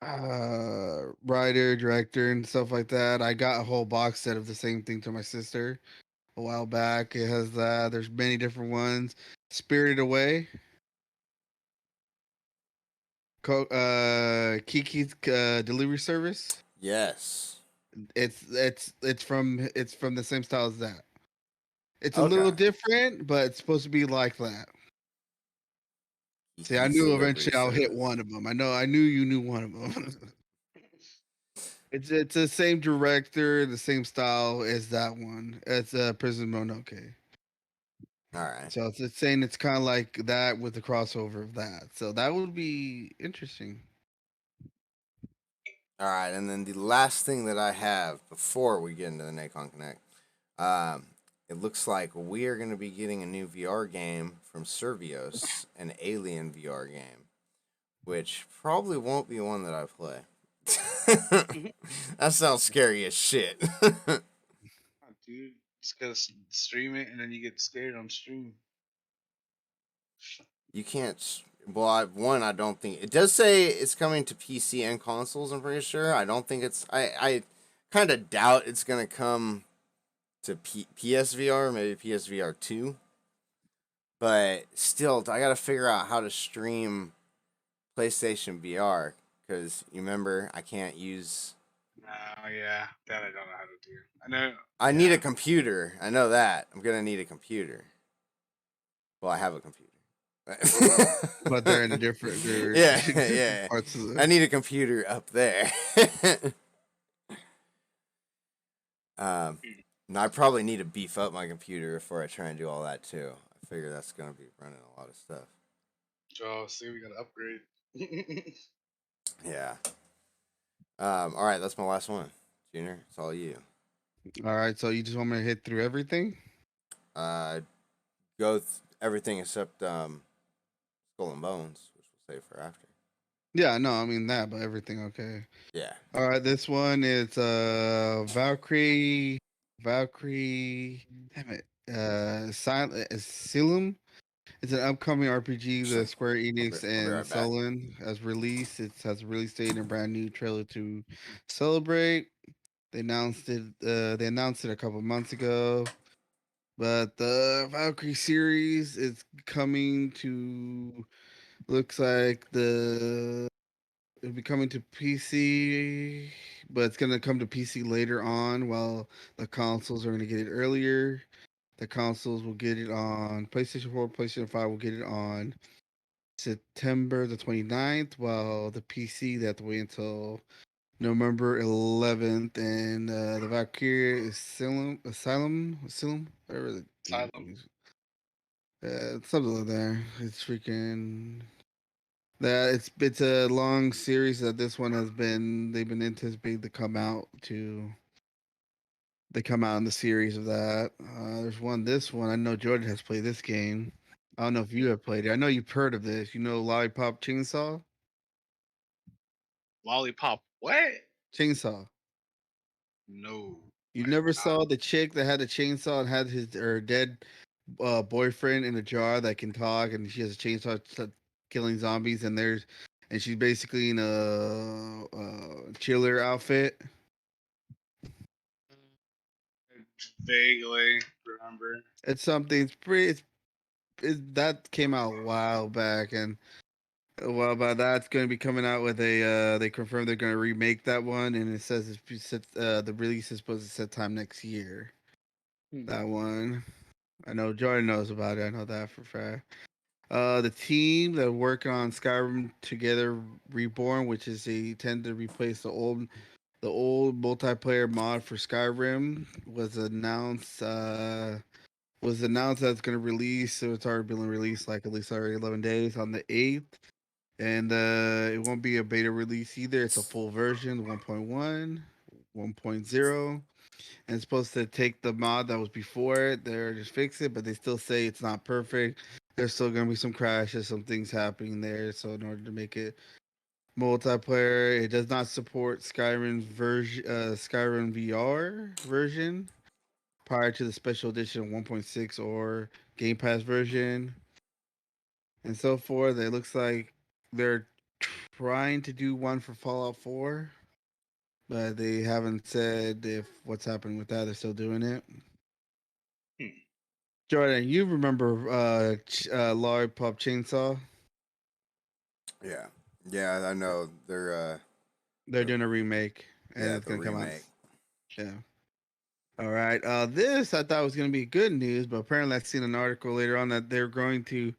writer, director, and stuff like that. I got a whole box set of the same thing to my sister a while back. It has that. There's many different ones. Spirited Away, Kiki's delivery service. Yes. It's from the same style as that. It's a Okay. little different, but it's supposed to be like that. See, I Kiki's knew delivery eventually I'll hit service. one of them. I knew you knew one of them. It's the same director, the same style as that one. It's Prison Mononoke. All right. So it's saying it's kind of like that with the crossover of that. So that would be interesting. All right, and then the last thing that I have before we get into the Nacon Connect, um, it looks like we are going to be getting a new VR game from Servios, an Alien VR game, which probably won't be one that I play. That sounds scary as shit. Oh, dude, just gotta stream it, and then you get scared on stream. You can't. Well, one, I don't think it does say it's coming to PC and consoles. I'm pretty sure. I don't think it's. I kind of doubt it's gonna come to PSVR, maybe PSVR 2. But still, I gotta figure out how to stream PlayStation VR because you remember I can't use. Oh yeah, that I don't know how to do. I know. I need a Yeah. computer. I know that. I'm gonna need a computer. Well, I have a computer. But they're in different, they're Yeah, different yeah. parts of I the. need a computer up there. Hmm. No, I probably need to beef up my computer before I try and do all that too. I figure that's gonna be running a lot of stuff. Oh, see, we gotta upgrade. Yeah. All right, that's my last one. Junior, it's all you. All right, so you just want me to hit through everything? Uh, everything except Skull and Bones, which we'll save for after. Yeah, no, I mean that, but everything okay. Yeah. All right, this one is Valkyrie, damn it, Silent Asylum. It's an upcoming RPG that Square Enix I'll be and right back. Solon has released. It has a release date and a brand new trailer to celebrate. They announced it a couple months ago. But the Valkyrie series is coming to looks like the it'll be coming to PC, but it's gonna come to PC later on while the consoles are gonna get it earlier. The consoles will get it on PlayStation 4, PlayStation 5 will get it on September the 29th, while the PC they have to wait until November 11th, and the Valkyrie Asylum, whatever the game Asylum. is. Something like that. It's freaking that it's a long series that this one has been they've been anticipating to come out to they come out in the series of that. There's one this one. I know Jordan has played this game. I don't know if you have played it. I know you've heard of this. You know Lollipop Chainsaw? Lollipop. What? Chainsaw. No, You I have never not. saw the chick that had a chainsaw and had his her dead boyfriend in a jar that can talk, and she has a chainsaw killing zombies, and she's basically in a chiller outfit. Vaguely remember. It's something. It's pretty. That came out a while back, and a while back that's going to be coming out with a. They confirmed they're going to remake that one, and it says the release is supposed to set time next year. Hmm. That one, I know Jordan knows about it. I know that for a fact. The team that working on Skyrim Together Reborn, which is they tend to replace the old multiplayer mod for Skyrim, was announced that it's going to release. So it's already been released, like at least already 11 days on the 8th, and it won't be a beta release either. It's a full version, 1.1, 1.0, and it's supposed to take the mod that was before it. They're just fix it, but they still say it's not perfect. There's still gonna be some crashes, some things happening there. So in order to make it multiplayer, it does not support Skyrim VR version prior to the special edition 1.6 or Game Pass version, and so forth. It looks like they're trying to do one for Fallout 4, but they haven't said if what's happening with that. They're still doing it. Hmm. Jordan, you remember Lollipop Chainsaw? Yeah. Yeah, I know. They're doing a remake, and Yeah, it's the gonna come out. remake. Yeah. All right. This I thought was gonna be good news, but apparently I seen an article later on that they're going to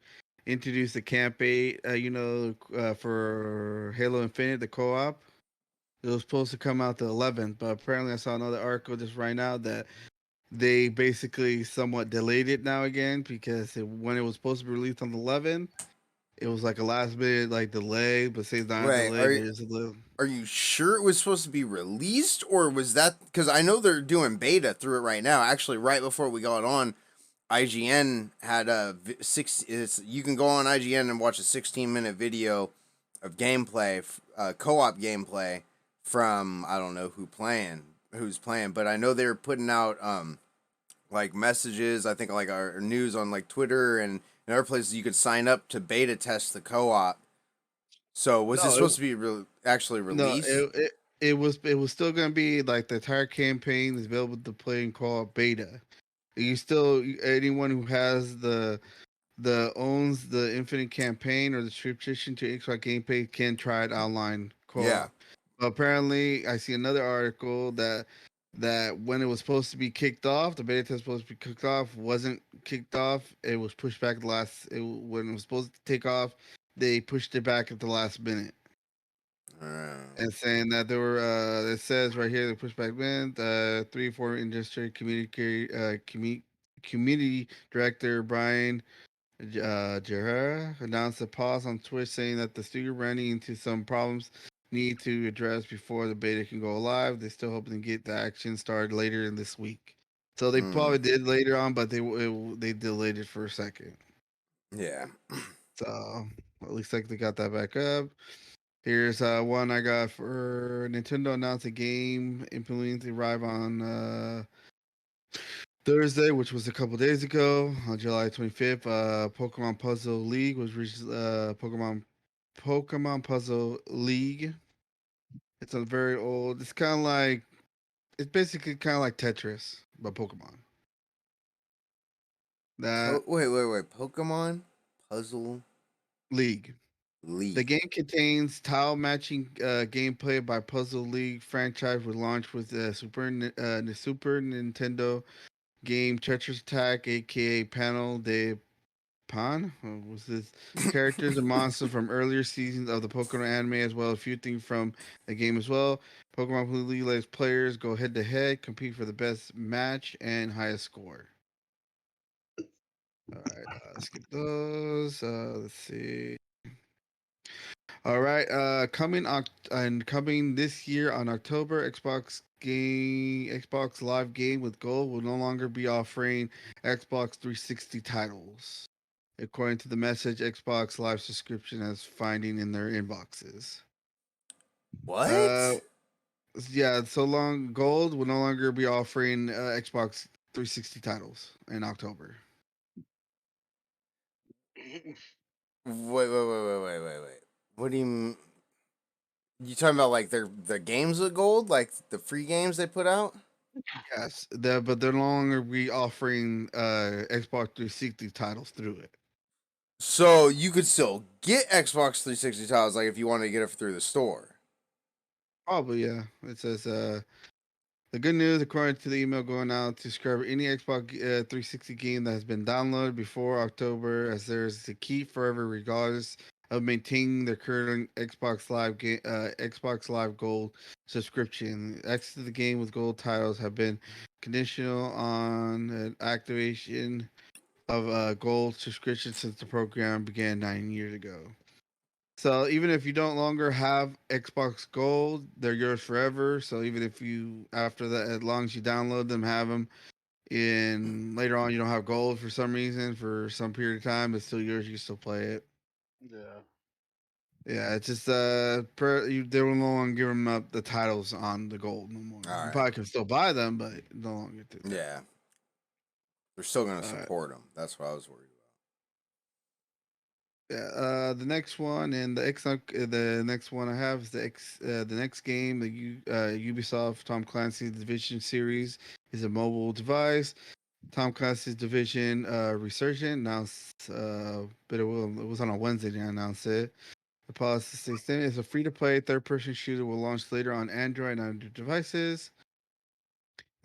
introduce the Camp 8. For Halo Infinite, the co-op. It was supposed to come out the 11th, but apparently I saw another article just right now that they basically somewhat delayed it now again because when it was supposed to be released on the 11th, it was like a last minute like delay, but say it's not a Wait, delay, but it's a little. are you sure it was supposed to be released, or was that because I know they're doing beta through it right now? Actually, right before we got on, IGN had a six. It's, you can go on IGN and watch a 16-minute video of gameplay, co-op gameplay from I don't know who's playing, but I know they're putting out like messages. I think like our news on like Twitter and other places you could sign up to beta test the co-op. So was this No, supposed to be actually no, released? it was still gonna be like the entire campaign is available to play in co-op beta. You still anyone who has the owns the Infinite campaign or the subscription to Xbox Game Pass can try it online Yeah. co-op. But apparently, I see another article that when it was supposed to be kicked off, the beta test supposed to be kicked off, wasn't kicked off. It was pushed back when it was supposed to take off. They pushed it back at the last minute Uh, and saying that there were it says right here the pushback went 3 4 industry community director Brian Gerard announced a pause on Twitch, saying that the studio running into some problems need to address before the beta can go live. They're still hoping to get the action started later in this week. So they mm, probably did later on, but they delayed it for a second. yeah. So at least like they got that back up. Here's one I got for Nintendo announced a game implementing to arrive on Thursday, which was a couple days ago, on July 25th. Pokemon Puzzle League was reached. Pokemon Puzzle League. It's a very old. It's kind of like. It's basically kind of like Tetris, but Pokemon. That Wait. Pokemon Puzzle League. The League. game contains tile matching gameplay by Puzzle League franchise. Was launched with the Super Nintendo game Tetris Attack, aka Panel de Pan. Was this characters and monsters from earlier seasons of the Pokemon anime, as well as a few things from the game as well. Pokemon Blue League lets players go head to head, compete for the best match and highest score. All right, let's get those. Let's see. All right, coming this year on October, Xbox Live Game with Gold will no longer be offering Xbox 360 titles, according to the message Xbox Live subscription has finding in their inboxes. Uh, What? yeah, so long Gold will no longer be offering Xbox 360 titles in October. Wait. What do you talking about? Like the games of gold, like the free games they put out? Yes, but they're no longer be offering Xbox 360 titles through it. So you could still get Xbox 360 titles, like if you wanted to get it through the store. Probably, yeah. It says the good news, according to the email going out, to scrub any Xbox 360 game that has been downloaded before October, as there's a key forever, regardless of maintaining their current Xbox Live Gold subscription. Access to the game with gold titles have been conditional on activation of a gold subscription since the program began 9 years ago. So even if you don't longer have Xbox Gold, they're yours forever. So even if you after that, as long as you download them, have them, and later on you don't have Gold for some reason for some period of time, it's still yours. You can still play it. Yeah. Yeah, it's just they will no longer give them up the titles on the Gold no more. All You right. probably can still buy them, but no longer do that. Yeah, they're still gonna All right. support them. That's what I was worried Yeah, the next one and the next one I have is the next game the Ubisoft Tom Clancy's Division series is a mobile device. Tom Clancy's Division Resurgent announced, but it was on a Wednesday. They announced it. The policy states it's a free to play third person shooter will launch later on Android and other devices.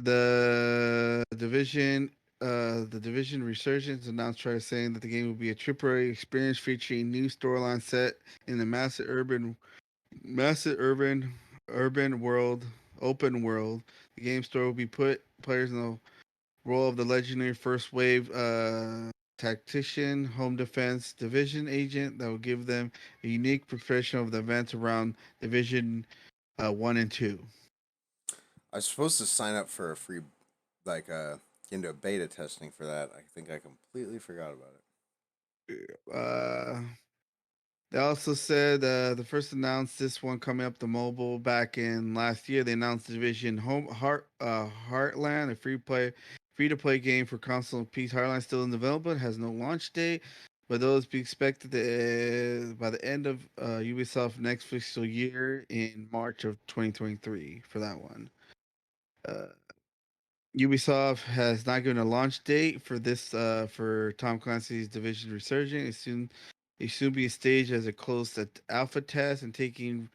The Division Resurgence announced try saying that the game will be a AAA experience featuring new storyline set in the massive urban world, open world. The game store will be put players in the role of the legendary first wave tactician home defense division agent that will give them a unique profession of the events around Division 1 and 2. I was supposed to sign up for a free, like, into a beta testing for that. I think I completely forgot about it. Uh, they also said the first announced this one coming up the mobile back in last year. They announced the Division Heartland, a free to play game for console and PC. Heartland still in development, has no launch date, but those be expected by the end of Ubisoft next fiscal year in March of 2023 for that one. Uh, Ubisoft has not given a launch date for this for Tom Clancy's Division Resurgent. It soon be staged as a closed alpha test and taking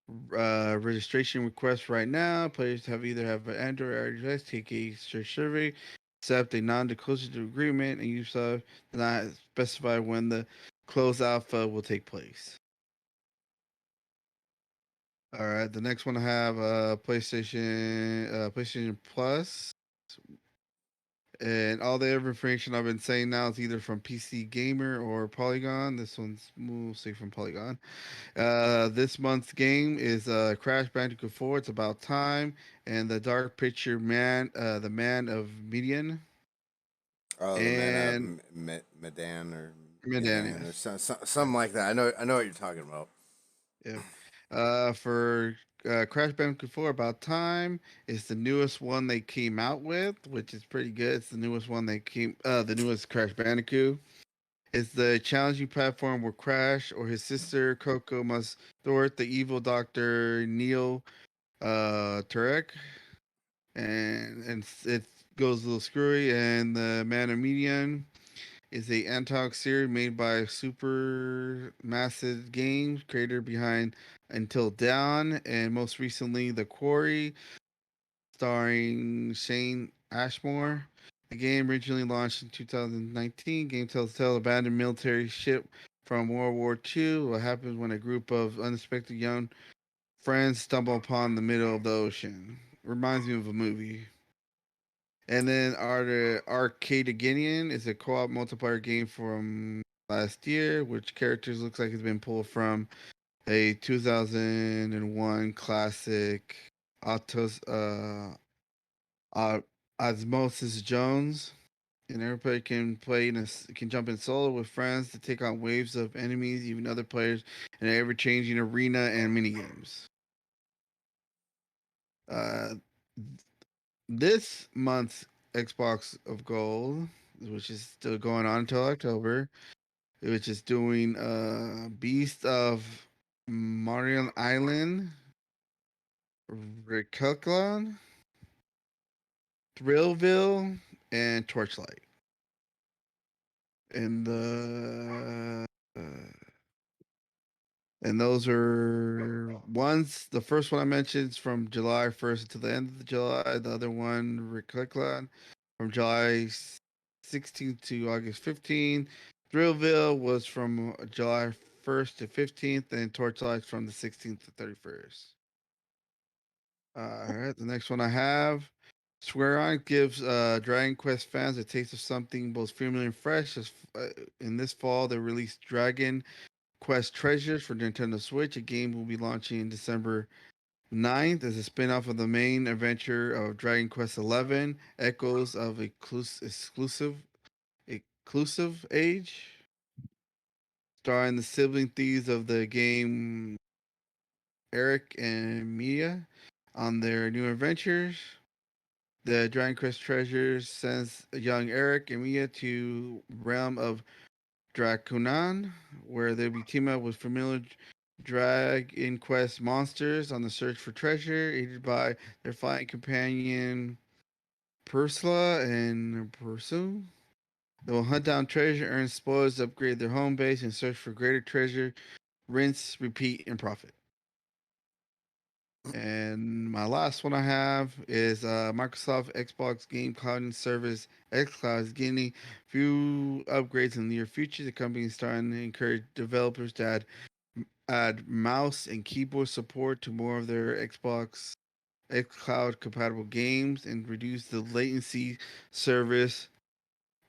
registration requests right now. Players have an Android or iOS, take a search survey, accept a non-disclosure agreement, and Ubisoft does not specify when the closed alpha will take place. All right, the next one I have PlayStation Plus. And all the information I've been saying now is either from PC Gamer or Polygon. This one's mostly from Polygon. This month's game is Crash Bandicoot 4. It's about time, and the Dark Picture Man, the Man of Median, Oh, the man of and Medan or Medan. Midan or Yes. something like that. I know what you're talking about. Yeah. For Crash Bandicoot 4, About Time is the newest one they came out with, which is pretty good. It's the newest one the newest Crash Bandicoot. It's the challenging platform where Crash or his sister Coco must thwart the evil Doctor Neil Turek, and it goes a little screwy. And the Man of Median is a Antalg series made by Super Massive Games, creator behind Until Dawn, and most recently The Quarry, starring Shane Ashmore. The game originally launched in 2019. Game tells the tale of abandoned military ship from World War II. What happens when a group of unexpected young friends stumble upon the middle of the ocean? Reminds me of a movie. And then Arcade Again is a co-op multiplayer game from last year, which characters looks like it's been pulled from a 2001 classic Autos Osmosis Jones. And everybody can jump in solo with friends to take on waves of enemies, even other players, in an ever-changing arena and minigames. Uh, this month's Xbox of Gold, which is still going on until October, which is doing Beast of Marion Island, Recalculon, Thrillville, and Torchlight. And and those are ones. The first one I mentioned is from July 1st to the end of July. The other one, Recalculon, from July 16th to August 15th. Thrillville was from July 1st to 15th, and Torchlight from the 16th to 31st. All right, the next one I have. Square Enix gives Dragon Quest fans a taste of something both familiar and fresh. In this fall, they released Dragon Quest Treasures for Nintendo Switch. A game will be launching December 9th as a spin-off of the main adventure of Dragon Quest XI, Echoes of Exclusive Age, starring the sibling thieves of the game Eric and Mia on their new adventures. The Dragon Quest Treasures sends young Eric and Mia to realm of Dracunan, where they'll be teaming up with familiar Dragon Quest monsters on the search for treasure, aided by their fighting companion Persla and Persu. They will hunt down treasure, earn spoils, upgrade their home base, and search for greater treasure. Rinse, repeat, and profit. And my last one I have is Microsoft Xbox Game Cloud and Service xCloud is getting few upgrades in the near future. The company is starting to encourage developers to add mouse and keyboard support to more of their Xbox xCloud compatible games and reduce the latency service.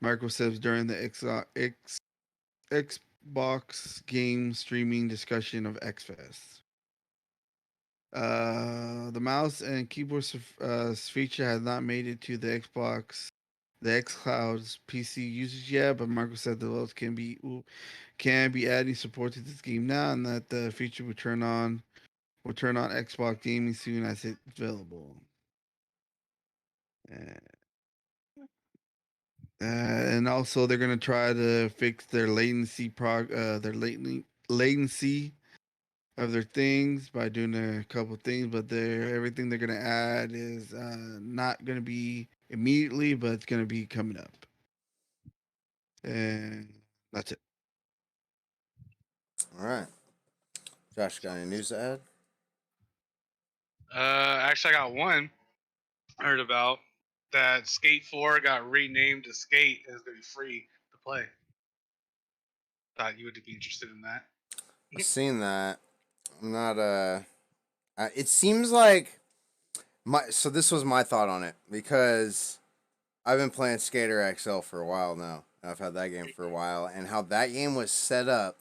Microsoft says during the Xbox game streaming discussion of XFest. The mouse and keyboard feature has not made it to the xCloud's PC users yet, but Microsoft said developers can be adding support to this game now, and that the feature will turn on Xbox gaming soon as it's available. Uh, and also, they're gonna try to fix their latency of their things by doing a couple things, but everything they're gonna add is not gonna be immediately, but it's gonna be coming up, and that's it. All right. Josh, got any news to add? Actually, I got one I heard about that Skate 4 got renamed to Skate and is gonna be free to play. Thought you would be interested in that. I've seen that. I'm not it seems like so this was my thought on it because I've been playing Skater XL for a while now. I've had that game for a while, and how that game was set up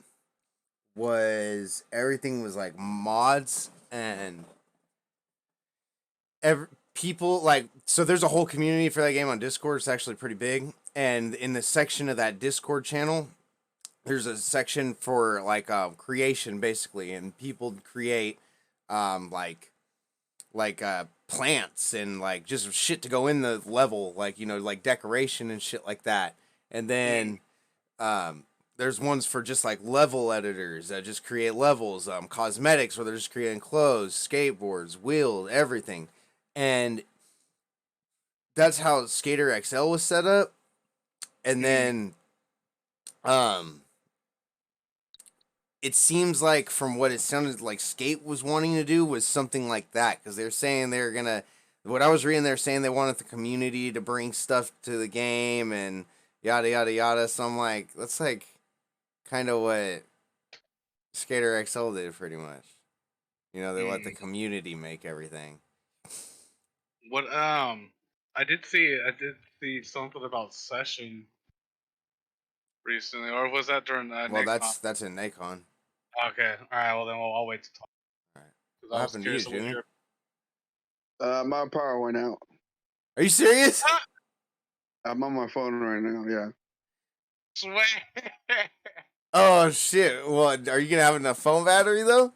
was everything was like mods and people like, so there's a whole community for that game on Discord. It's actually pretty big, and in the section of that Discord channel, there's a section for like creation basically, and people create um like plants and like just shit to go in the level, like, you know, like decoration and shit like that. And then there's ones for just like level editors that just create levels, cosmetics where they're just creating clothes, skateboards, wheels, everything. And that's how Skater XL was set up. And then it seems like from what it sounded like Skate was wanting to do was something like that, because they're saying they're gonna, what I was reading, they're saying they wanted the community to bring stuff to the game and yada yada yada. So I'm like, that's like kind of what Skater XL did pretty much. You know, they let the community make everything. What I did see something about Session recently, or was that during Well, Nacon? that's in Nacon. Okay, all right. Well, then I'll wait to talk All right. because What I was happened to you, curious what Junior? your. My power went out. Are you serious? I'm on my phone right now. Yeah. Swear. Oh shit! What, are you gonna have enough phone battery though?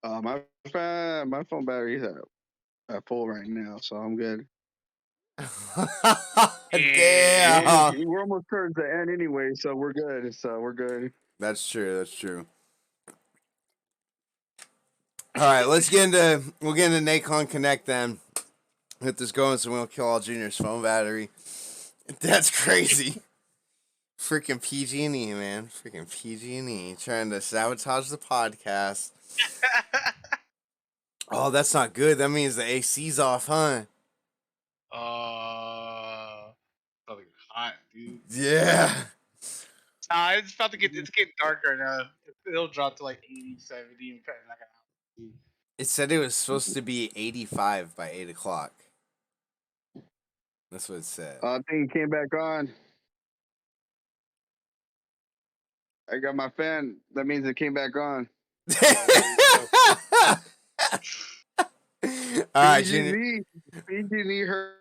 My phone battery's at full right now, so I'm good. Damn. We're almost towards the end anyway, so we're good. That's true. That's true. All right, we'll get into Nacon Connect then. Get this going so we don't kill all Junior's phone battery. That's crazy. Freaking PG&E, man. Freaking PG&E trying to sabotage the podcast. Oh, that's not good. That means the AC's off, huh? Something hot, dude. Yeah. It's about to it's getting dark right now. It'll drop to like 80, 70 in like an hour. It said it was supposed to be 85 by 8 o'clock. That's what it said. I think it came back on. I got my fan. That means it came back on. All right, Junior. PG&E heard.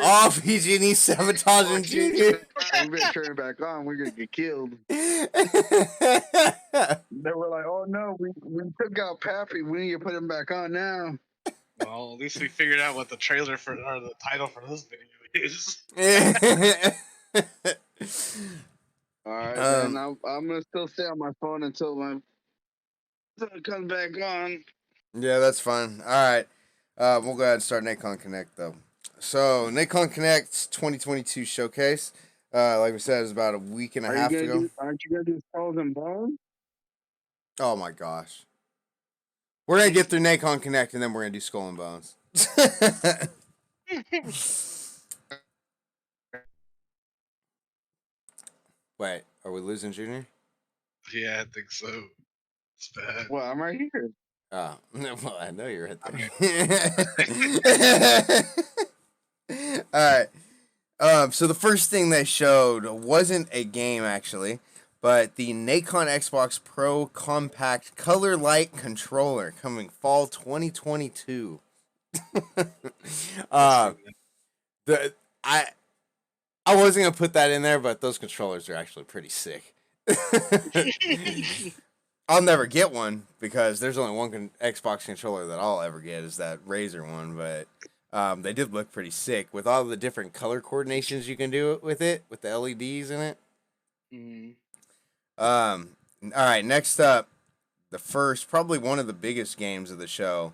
Oh, PG&E sabotaging Junior. We better turn it back on. We're gonna get killed. They were like, "Oh no, we took out Pappy. We need to put him back on now." Well, at least we figured out what the trailer for or the title for this video is. All right, then I'm gonna still stay on my phone until my comes back on. Yeah, that's fine. All right. We'll go ahead and start Nacon Connect, though. So, Nacon Connect 2022 showcase, like we said, is about a week and a half ago. Aren't you gonna do Skulls and Bones? Oh, my gosh. We're going to get through Nacon Connect, and then we're going to do Skull and Bones. Wait, are we losing Junior? Yeah, I think so. It's bad. Well, I'm right here. Oh, well, I know you're right there. All right. So the first thing they showed wasn't a game actually, but the Nacon Xbox Pro Compact Color Light Controller coming fall 2022. uh, the I I wasn't gonna put that in there, but those controllers are actually pretty sick. I'll never get one because there's only one Xbox controller that I'll ever get is that Razer one, but they did look pretty sick with all the different color coordinations you can do with it, with the LEDs in it. Mm. All right, next up, the first, probably one of the biggest games of the show,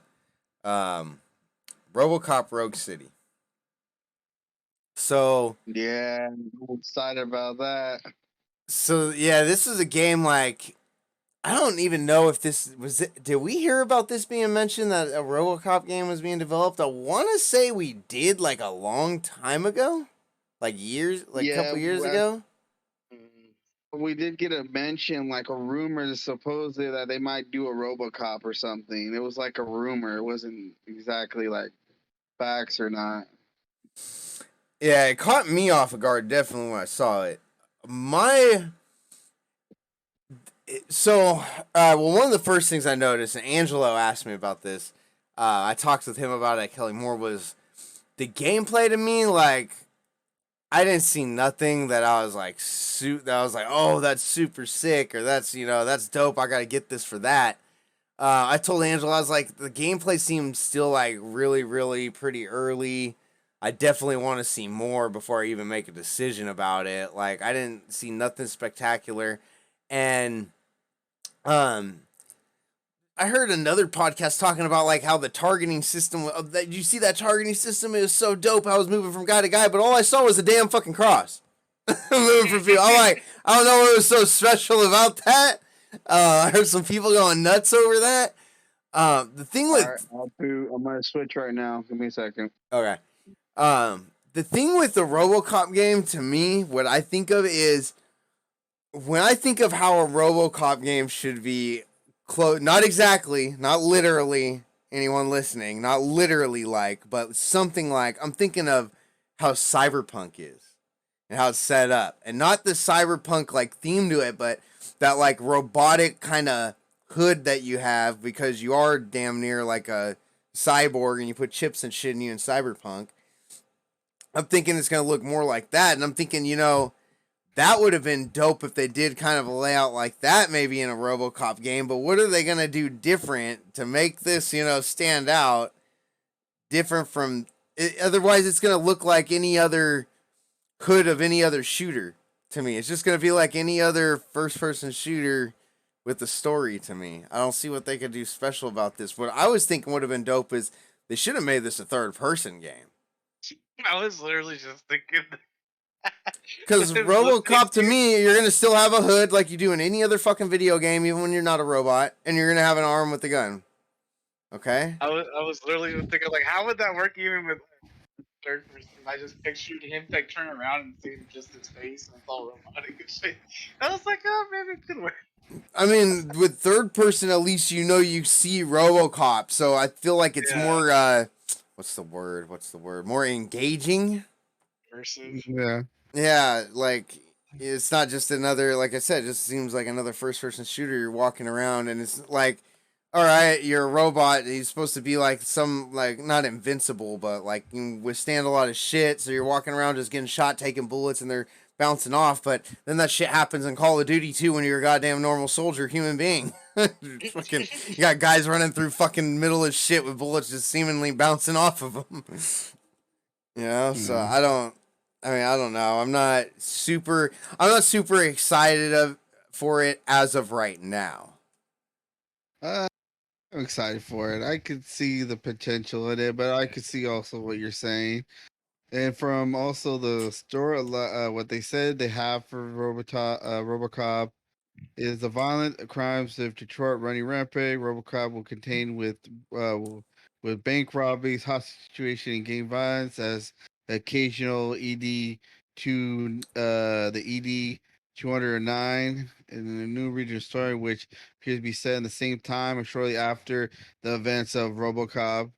RoboCop Rogue City. So Yeah, I'm excited about that. So yeah, this is a game like I don't even know if this was it. Did we hear about this being mentioned that a RoboCop game was being developed? I want to say we did like a long time ago, like a Yeah, couple years ago. we did get a mention, like a rumor, supposedly that they might do a RoboCop or something. It was like a rumor. It wasn't exactly like facts or not. Yeah, it caught me off guard definitely when I saw it. My so well, one of the first things I noticed, and Angelo asked me about this. I talked with him about it at Kelly Moore. Was the gameplay to me like I didn't see nothing that I was like oh, that's super sick, or that's dope. I gotta get this for that. I told Angela, I was like, the gameplay seems still like really, really pretty early. I definitely want to see more before I even make a decision about it. Like, I didn't see nothing spectacular, and um, I heard another podcast talking about like how the targeting system that you see that targeting system is so dope. I was moving from guy to guy, but all I saw was a damn fucking cross. Moving from people. I'm like, I don't know what was so special about that. I heard some people going nuts over that. The thing with I'm gonna switch right now. Give me a second. okay, the thing with the RoboCop game to me, what I think of is when I think of how a RoboCop game should be not exactly, not literally, anyone listening, not literally like, but something like, I'm thinking of how Cyberpunk is and how it's set up. And not the Cyberpunk like theme to it, but that like robotic kind of hood that you have because you are damn near like a cyborg and you put chips and shit in you in Cyberpunk. I'm thinking it's going to look more like that. And I'm thinking, that would have been dope if they did kind of a layout like that maybe in a RoboCop game, but what are they going to do different to make this, stand out different from otherwise it's going to look like any other hood of any other shooter to me. It's just going to be like any other first person shooter with the story to me. I don't see what they could do special about this. What I was thinking would have been dope is they should have made this a third person game. I was literally just thinking. Because RoboCop, to me, you're going to still have a hood like you do in any other fucking video game, even when you're not a robot, and you're going to have an arm with a gun. Okay? I was literally just thinking, like, how would that work even with third person? I just pictured him, like, turn around and see just his face, and it's all robotic and shit. I was like, oh, maybe it could work. I mean, with third person, at least you see RoboCop, so I feel like it's more, what's the word? More engaging? Immersive. Yeah. Yeah, like it's not just another. Like I said, it just seems like another first-person shooter. You're walking around, and it's like, all right, you're a robot. He's supposed to be like like not invincible, but like you can withstand a lot of shit. So you're walking around just getting shot, taking bullets, and they're bouncing off. But then that shit happens in Call of Duty too, when you're a goddamn normal soldier, human being. Fucking, you got guys running through fucking middle of shit with bullets just seemingly bouncing off of them. So I don't know. I'm not super excited for it as of right now. I'm excited for it. I could see the potential in it, but I could see also what you're saying. And from also the story, what they said they have for RoboCop is the violent crimes of Detroit running rampant. RoboCop will contain uh, with bank robberies, hostage situation, and gang violence as occasional ED to the ED 209 in a new regional story, which appears to be set in the same time or shortly after the events of RoboCop.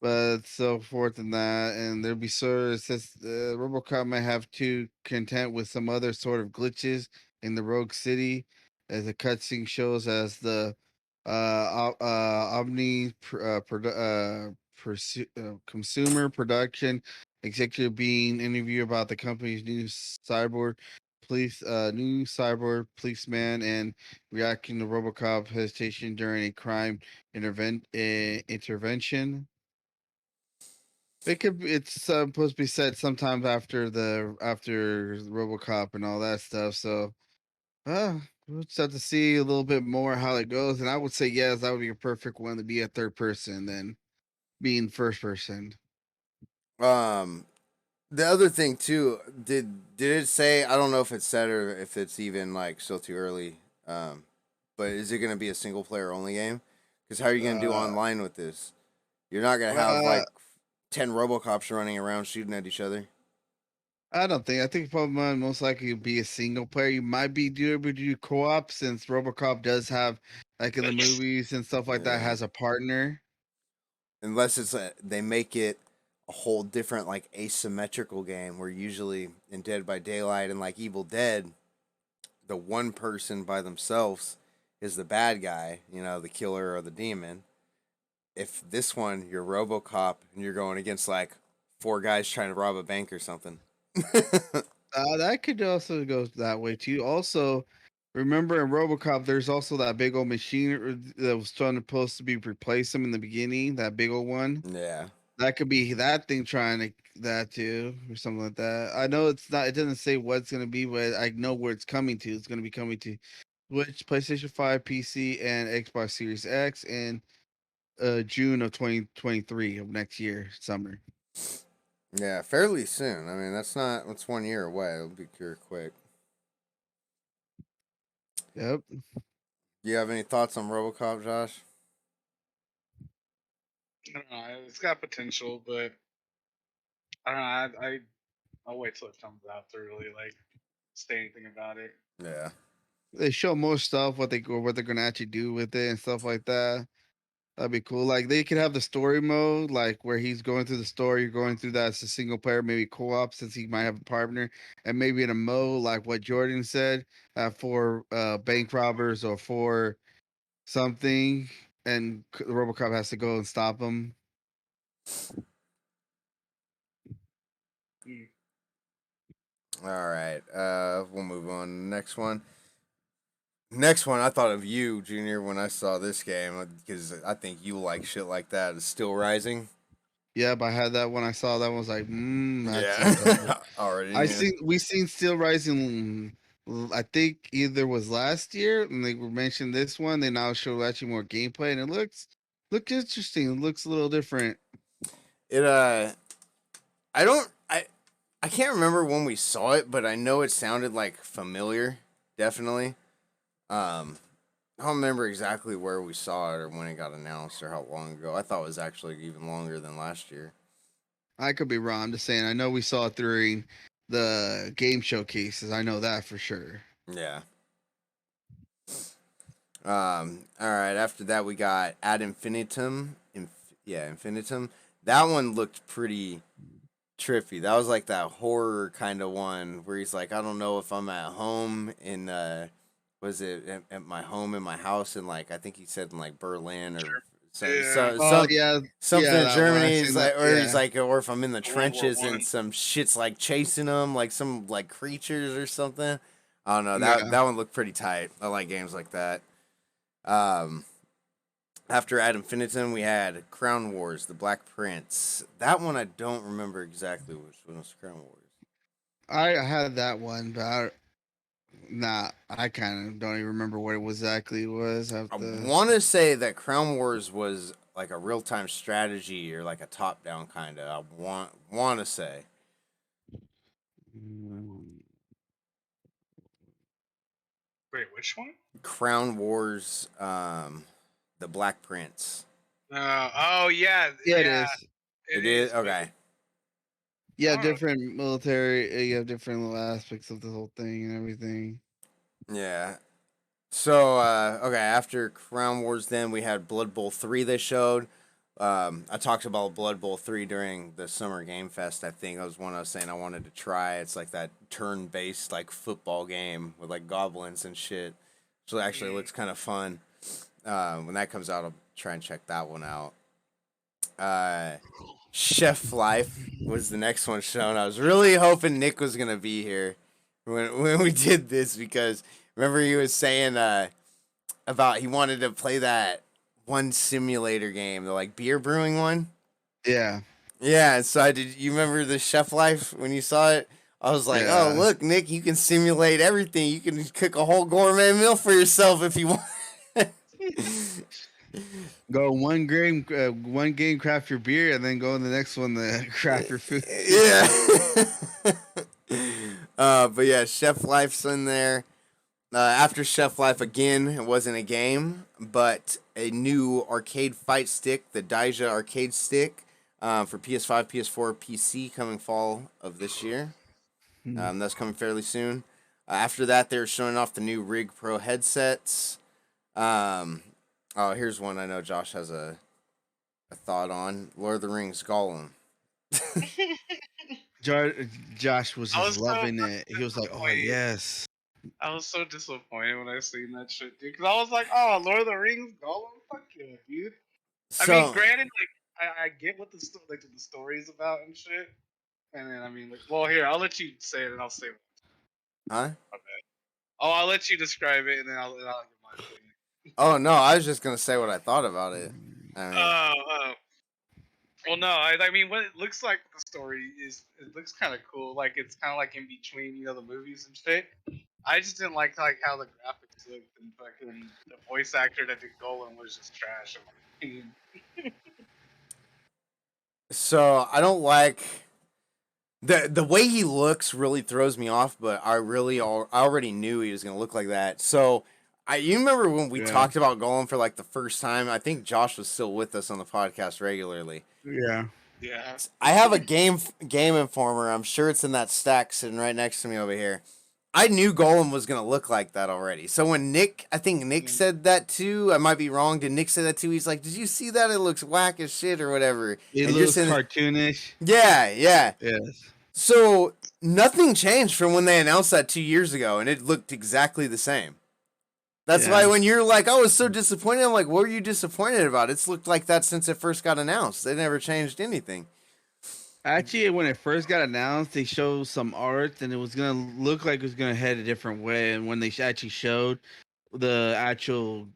But so forth and that, and there'll be sort of it says RoboCop might have to contend with some other sort of glitches in the Rogue City, as the cutscene shows as the Omni consumer production executive being interviewed about the company's new cyborg policeman, and reacting to RoboCop hesitation during a crime intervention. It's supposed to be said sometimes after RoboCop and all that stuff. So, we'll just have to see a little bit more how it goes. And I would say yes, that would be a perfect one to be a third person than being first person. Um, the other thing too, did it say? I don't know if it's said or if it's even like still too early. Um, but is it going to be a single player only game? Because how are you going to do Uh, online with this? You're not going to have uh, like 10 RoboCops running around shooting at each other. I don't think. I think Pokemon most likely would be a single player. You might be able to do co-op since RoboCop does have, like in the movies and stuff like that, Yeah. has a partner. Unless they make it a whole different like asymmetrical game where usually in Dead by Daylight and like Evil Dead, the one person by themselves is the bad guy, the killer or the demon. If this one you're RoboCop and you're going against like four guys trying to rob a bank or something. That could also go that way too. Also, remember in RoboCop, there's also that big old machine that was supposed to be replace him in the beginning. That big old one. Yeah. That could be that thing trying to that too, or something like that. I know it's not. It doesn't say what it's gonna be, but I know where it's coming to. It's gonna be coming to Switch, PlayStation 5, PC, and Xbox Series X in June of 2023 of next year, summer. Yeah, fairly soon. I mean, that's 1 year away. It'll be here quick. Yep. Do you have any thoughts on RoboCop, Josh? I don't know. It's got potential, but I don't know. I'll wait till it comes out to really like say anything about it. Yeah. They show more stuff what they're gonna actually do with it and stuff like that. That'd be cool. Like they could have the story mode, like where he's going through the story, you're going through that as a single player, maybe co-op since he might have a partner, and maybe in a mode like what Jordan said, for bank robbers or for something, and RoboCop has to go and stop them. Mm. All right. We'll move on. Next one. Next one, I thought of you, Junior, when I saw this game because I think you like shit like that. It's Still Rising. Yep, I had that when I saw that. I was like, that sounds like Yeah. Already I knew. seen we seen Steel Rising. I think either was last year, and they were mentioned this one. They now show actually more gameplay, and it looks interesting. It looks a little different. It I don't I can't remember when we saw it, but I know it sounded like familiar. Definitely. Um, I don't remember exactly where we saw it or when it got announced or how long ago. I thought it was actually even longer than last year. I could be wrong. I'm just saying. I know we saw it during the game showcases. I know that for sure. Yeah. All right. After that, we got Ad Infinitum. Infinitum. That one looked pretty trippy. That was like that horror kind of one where he's like, I don't know if I'm at home in was it at my home in my house in like I think he said in like Berlin or Yeah, Oh yeah, something in that one. I Germany. He's seen that. like, or he's Yeah, like, or if I'm in the World War trenches and One. some shit's like chasing him, like some like creatures or something. I don't know. That yeah. that one looked pretty tight. I like games like that. Um, After Ad Infinitum, we had Crown Wars, The Black Prince. That one I don't remember exactly which one was Crown Wars. I had that one, but I kind of don't even remember what it exactly was. I have I to. want to say that Crown Wars was like a real time strategy or like a top down kind of. I want to say Mm, Wait, which one? Crown Wars, The Black Prince. Oh yeah, Yeah, it yeah. is. It It is, is but okay. You I have don't know. different military. You have different little aspects of the whole thing and everything. Yeah. So okay, after Crown Wars, then we had Blood Bowl 3. They showed. I talked about Blood Bowl 3 during the Summer Game Fest. I think that was one I was saying I wanted to try. It's like that turn-based like football game with like goblins and shit. So it actually looks kind of fun. When that comes out, I'll try and check that one out. Uh, Chef Life was the next one shown. I was really hoping Nick was gonna be here when we did this because remember he was saying about he wanted to play that one simulator game, the like beer brewing one. Yeah, Yeah, so I did. You remember the Chef Life when you saw it? I was like, oh yeah. look, Nick, you can simulate everything. You can cook a whole gourmet meal for yourself if you want. Go one game, craft your beer, and then go in the next one to craft your food. Yeah. But yeah, Chef Life's in there. After Chef Life again, it wasn't a game, but a new arcade fight stick, the Daija arcade stick, for PS5, PS4, PC, coming fall of this year. That's coming fairly soon. After that, they're showing off the new Rig Pro headsets. Um, oh, here's one I know Josh has a thought on: Lord of the Rings Gollum. Jo- Josh was I just was so loving fucking it. He was like, "Oh disappointed. yes, I was so disappointed when I seen that shit, dude. Because I was like, oh, Lord of the Rings, Gollum, fuck yeah, dude. I mean, So, granted, like, I get what the story's about and shit. And then, I mean, like, well, here, I'll let you say it and I'll say huh? my bad. Oh, I'll let you describe it and then I'll give my opinion. Oh no, I was just gonna say what I thought about it. I mean, Oh, well, no, I mean, what it looks like the story is, it looks kind of cool. Like, it's kind of like in between, the movies and shit. I just didn't like how the graphics looked and fucking the voice actor that did Golem was just trash in my opinion. so I don't like the way he looks really throws me off. But I already knew he was gonna look like that. So you remember when we yeah, talked about Golem for like the first time? I think Josh was still with us on the podcast regularly. yeah, Yeah. I have a Game Informer. I'm sure it's in that stack sitting right next to me over here. I knew Golem was gonna look like that already. So when I think Nick Mm. said that too. I might be wrong. Did Nick say that too? He's like, "Did you see that? It looks whack as shit or whatever." it And just looks in, cartoonish. yeah, yeah. Yes, So nothing changed from when they announced that 2 years ago, and it looked exactly the same. That's why yeah. when you're like, "I was so disappointed," I'm like, "What were you disappointed about?" It's looked like that since it first got announced. They never changed anything. Actually, when it first got announced, they showed some art, and it was gonna look like it was gonna head a different way. And when they actually showed the actual,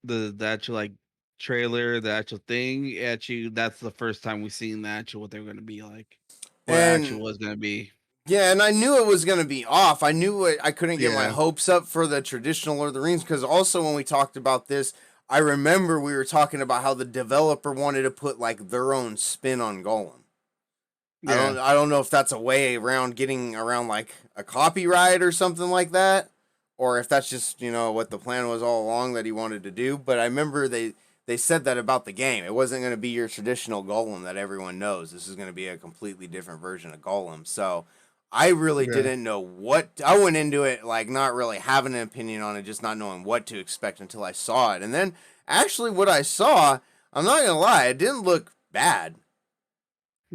the actual like trailer, the actual thing, actually, that's the first time we seen the actual what they're gonna be like, what actual And was gonna be. yeah, and I knew it was going to be off. I knew I couldn't get my Yeah, hopes up for the traditional Lord of the Rings because also when we talked about this, I remember we were talking about how the developer wanted to put like their own spin on Golem. yeah, I don't know if that's a way around getting around like a copyright or something like that, or if that's just what the plan was all along that he wanted to do. But I remember they said that about the game. It wasn't going to be your traditional Golem that everyone knows. This is going to be a completely different version of Golem. So I really yeah. didn't know what I went into it like not really having an opinion on it, just not knowing what to expect until I saw it. And then actually what I saw, I'm not gonna lie, it didn't look bad.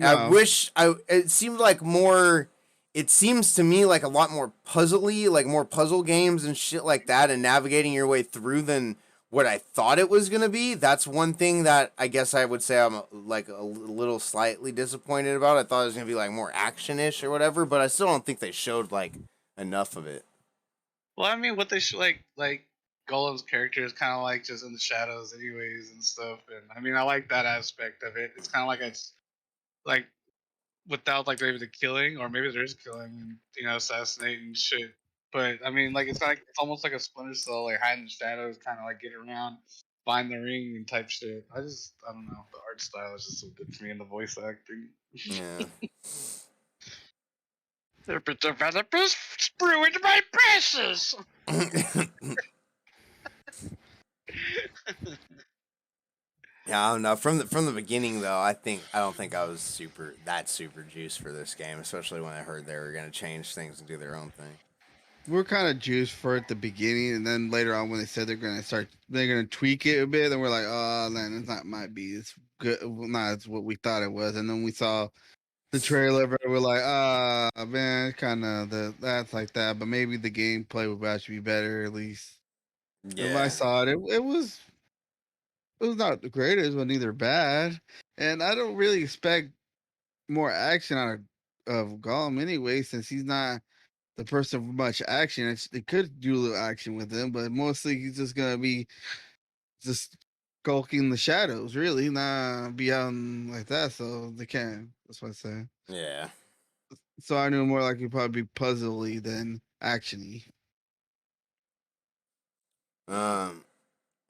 I No, wish I. It seemed like more. It seems to me like a lot more puzzly, like more puzzle games and shit like that, and navigating your way through than what I thought it was gonna be. That's one thing that I guess I would say I'm like a little slightly disappointed about. I thought it was gonna be like more action ish or whatever, but I still don't think they showed like enough of it. Well, I mean, what they should like Golem's character is kind of like just in the shadows, anyways, and stuff. And I mean, I like that aspect of it. It's kind of like it's like without like maybe the killing, or maybe there is killing and assassinating shit. But I mean, like it's almost like a Splinter Cell, like hide in the shadows, kind of like get around, find the ring and type shit. I don't know. The art style is just so good to me, and the voice acting. Yeah. The developers ruined my precious. Yeah, I don't know. From the beginning though, I don't think I was super juiced for this game, especially when I heard they were gonna change things and do their own thing. We're kind of juiced for it at the beginning, and then later on when they said they're gonna tweak it a bit, and we're like, oh man, it's not might be it's good, well, not it's what we thought it was, and then we saw the trailer, but we're like, ah man, kind of that's like that, but maybe the gameplay would actually be better at least. And when I Yeah, saw it, it was not the greatest, but neither bad, and I don't really expect more action out of Gollum anyway, since he's not the person with much action. They could do a little action with him, but mostly he's just gonna be just skulking the shadows, really, not be out like that. So they can't. That's what I say. yeah. So I knew more likely probably be puzzly than actiony. Um.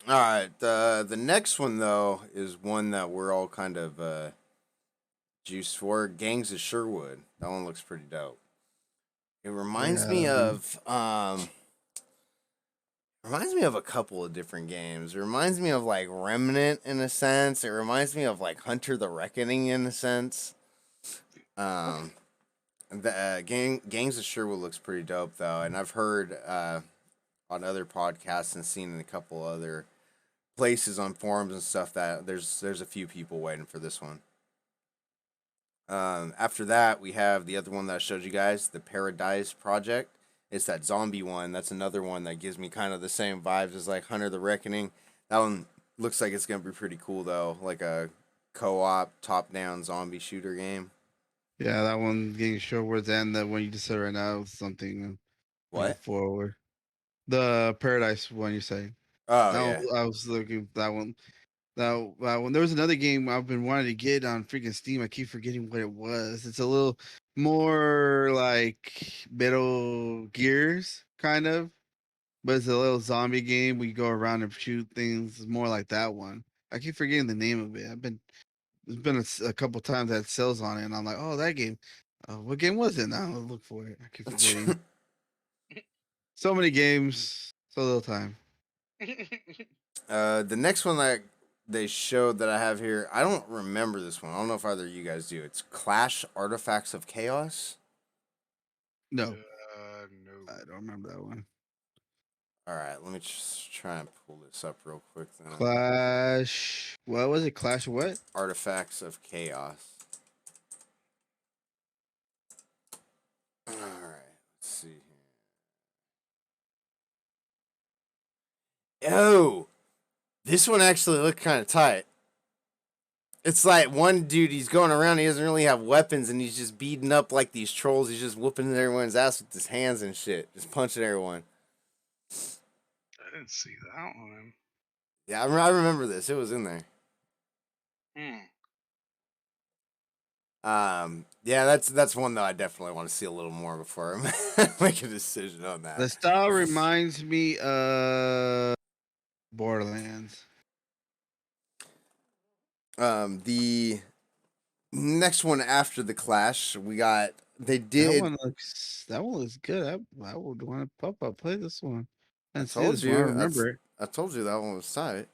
All right. The next one though is one that we're all kind of juiced for. Gangs of Sherwood. That one looks pretty dope. It reminds Yeah, me of reminds me of a couple of different games. It reminds me of like Remnant in a sense. It reminds me of like Hunter the Reckoning in a sense. Um, the Gangs of Sherwood looks pretty dope though, and I've heard on other podcasts and seen in a couple other places on forums and stuff that there's a few people waiting for this one. After that, we have the other one that I showed you guys, the Paradise Project. It's that zombie one. That's another one that gives me kind of the same vibes as like Hunter the Reckoning. That one looks like it's gonna be pretty cool though, like a co-op top-down zombie shooter game. yeah, that one getting short words, and the one you just said right now is something I look What? forward. The Paradise one you're saying. Oh That yeah. one, I was looking that one. Now, when there was another game I've been wanting to get on freaking Steam, I keep forgetting what it was. It's a little more like Metal Gears, kind of, but it's a little zombie game where you go around and shoot things. It's more like that one. I keep forgetting the name of it. There's been a couple times that sells on it, and I'm like, oh, that game. What game was it? Now I'll look for it. I keep forgetting. So many games, so little time. The next one that they showed that I have here, I don't remember this one. I don't know if either of you guys do. It's Clash Artifacts of Chaos. No, No. I don't remember that one. All right, let me just try and pull this up real quick then. Clash. What was it? Clash of what? Artifacts of Chaos. All right, let's see here. Oh, this one actually looked kind of tight. It's like one dude, he's going around, he doesn't really have weapons, and he's just beating up like these trolls. He's just whooping everyone's ass with his hands and shit, just punching everyone. I didn't see that one. Yeah, I remember this. It was in there. Hmm. Yeah, that's one that I definitely want to see a little more before I make a decision on The that. style reminds me of Borderlands. The next one after the Clash, we got they did. That one looks good. I would want to pop up play this one. I I didn't see told this one. I you. remember it. I told you that one was tight.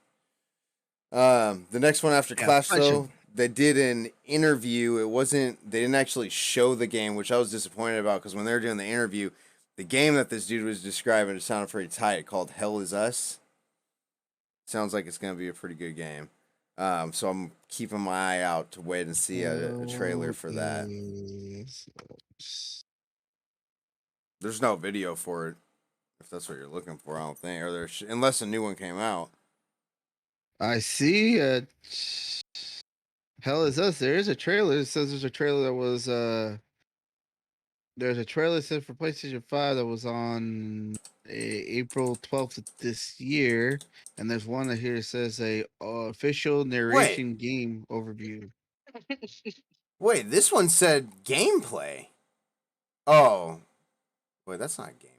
The next one after Yeah, Clash punch though, him. they did an interview. It wasn't. They didn't actually show the game, which I was disappointed about because when they were doing the interview, the game that this dude was describing it sounded pretty tight. Called Hell Is Us. Sounds like it's gonna be a pretty good game. So I'm keeping my eye out to wait and see a trailer for that. Okay. There's no video for it, if that's what you're looking for. I don't think, or unless a new one came out. I see. Hell is us. There is a trailer. It says there's a trailer that was there's a trailer set for PlayStation 5 that was on April 12th of this year, and there's one that here says a official Wait, narration game overview. wait. This one said gameplay. Oh, wait, that's not gameplay.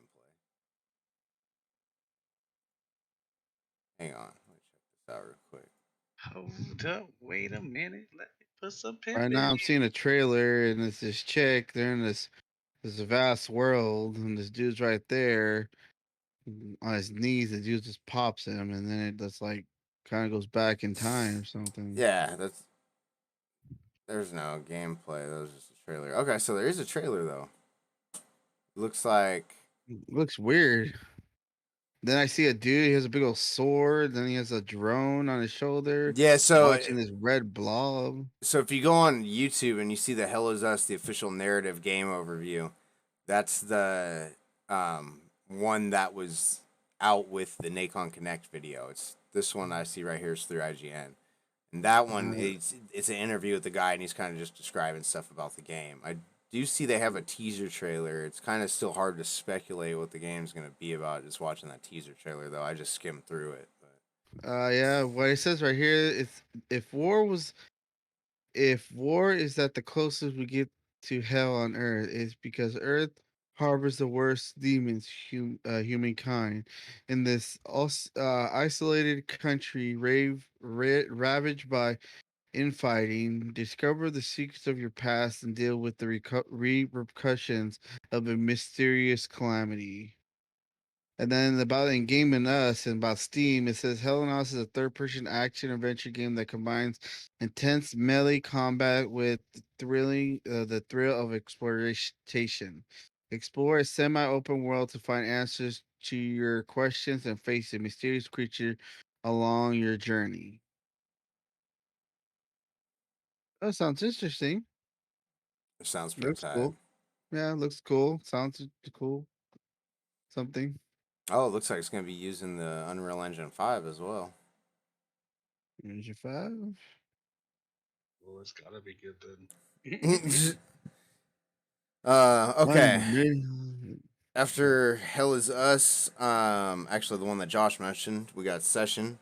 Hang on, let me check this out real quick. Hold up. Wait a minute. Let me put some pimp Right in now, I'm seeing a trailer, and it's this chick. They're in this vast world, and this dude's right there on his knees. The dude just pops him, and then it just like kind of goes back in time or something. Yeah, there's no gameplay. That was just a trailer. Okay, so there is a trailer though. Looks like Looks weird. Then I see a dude. He has a big old sword. Then he has a drone on his shoulder, yeah. watching this red blob. So if you go on YouTube and you see the Hell Is Us, the official narrative game overview, that's the one that was out with the Nacon Connect video. It's this one I see right here is through IGN, and that one Uh, it's an interview with the guy and he's kind of just describing stuff about the game. I do see they have a teaser trailer. It's kind of still hard to speculate what the game's gonna be about just watching that teaser trailer though. I just skimmed through it. yeah. What it says right here is if war was if war is that the closest we get to hell on Earth, it's because Earth harbors the worst demons, humankind. In this isolated country, ravaged by infighting, discover the secrets of your past and deal with the repercussions of a mysterious calamity. And then about in Game and Us and about Steam, it says Hell and Us is a third-person action adventure game that combines intense melee combat with the thrill of exploration. Explore a semi-open world to find answers to your questions and face a mysterious creature along your journey. That sounds interesting. It sounds pretty Looks tight. cool. Yeah, looks cool. Sounds cool. Something. Oh, it looks like it's gonna be using the Unreal Engine 5 as well. Ninja 5. Well, it's gotta be good then. Okay. Unreal. After Hell Is Us, actually the one that Josh mentioned, we got Session.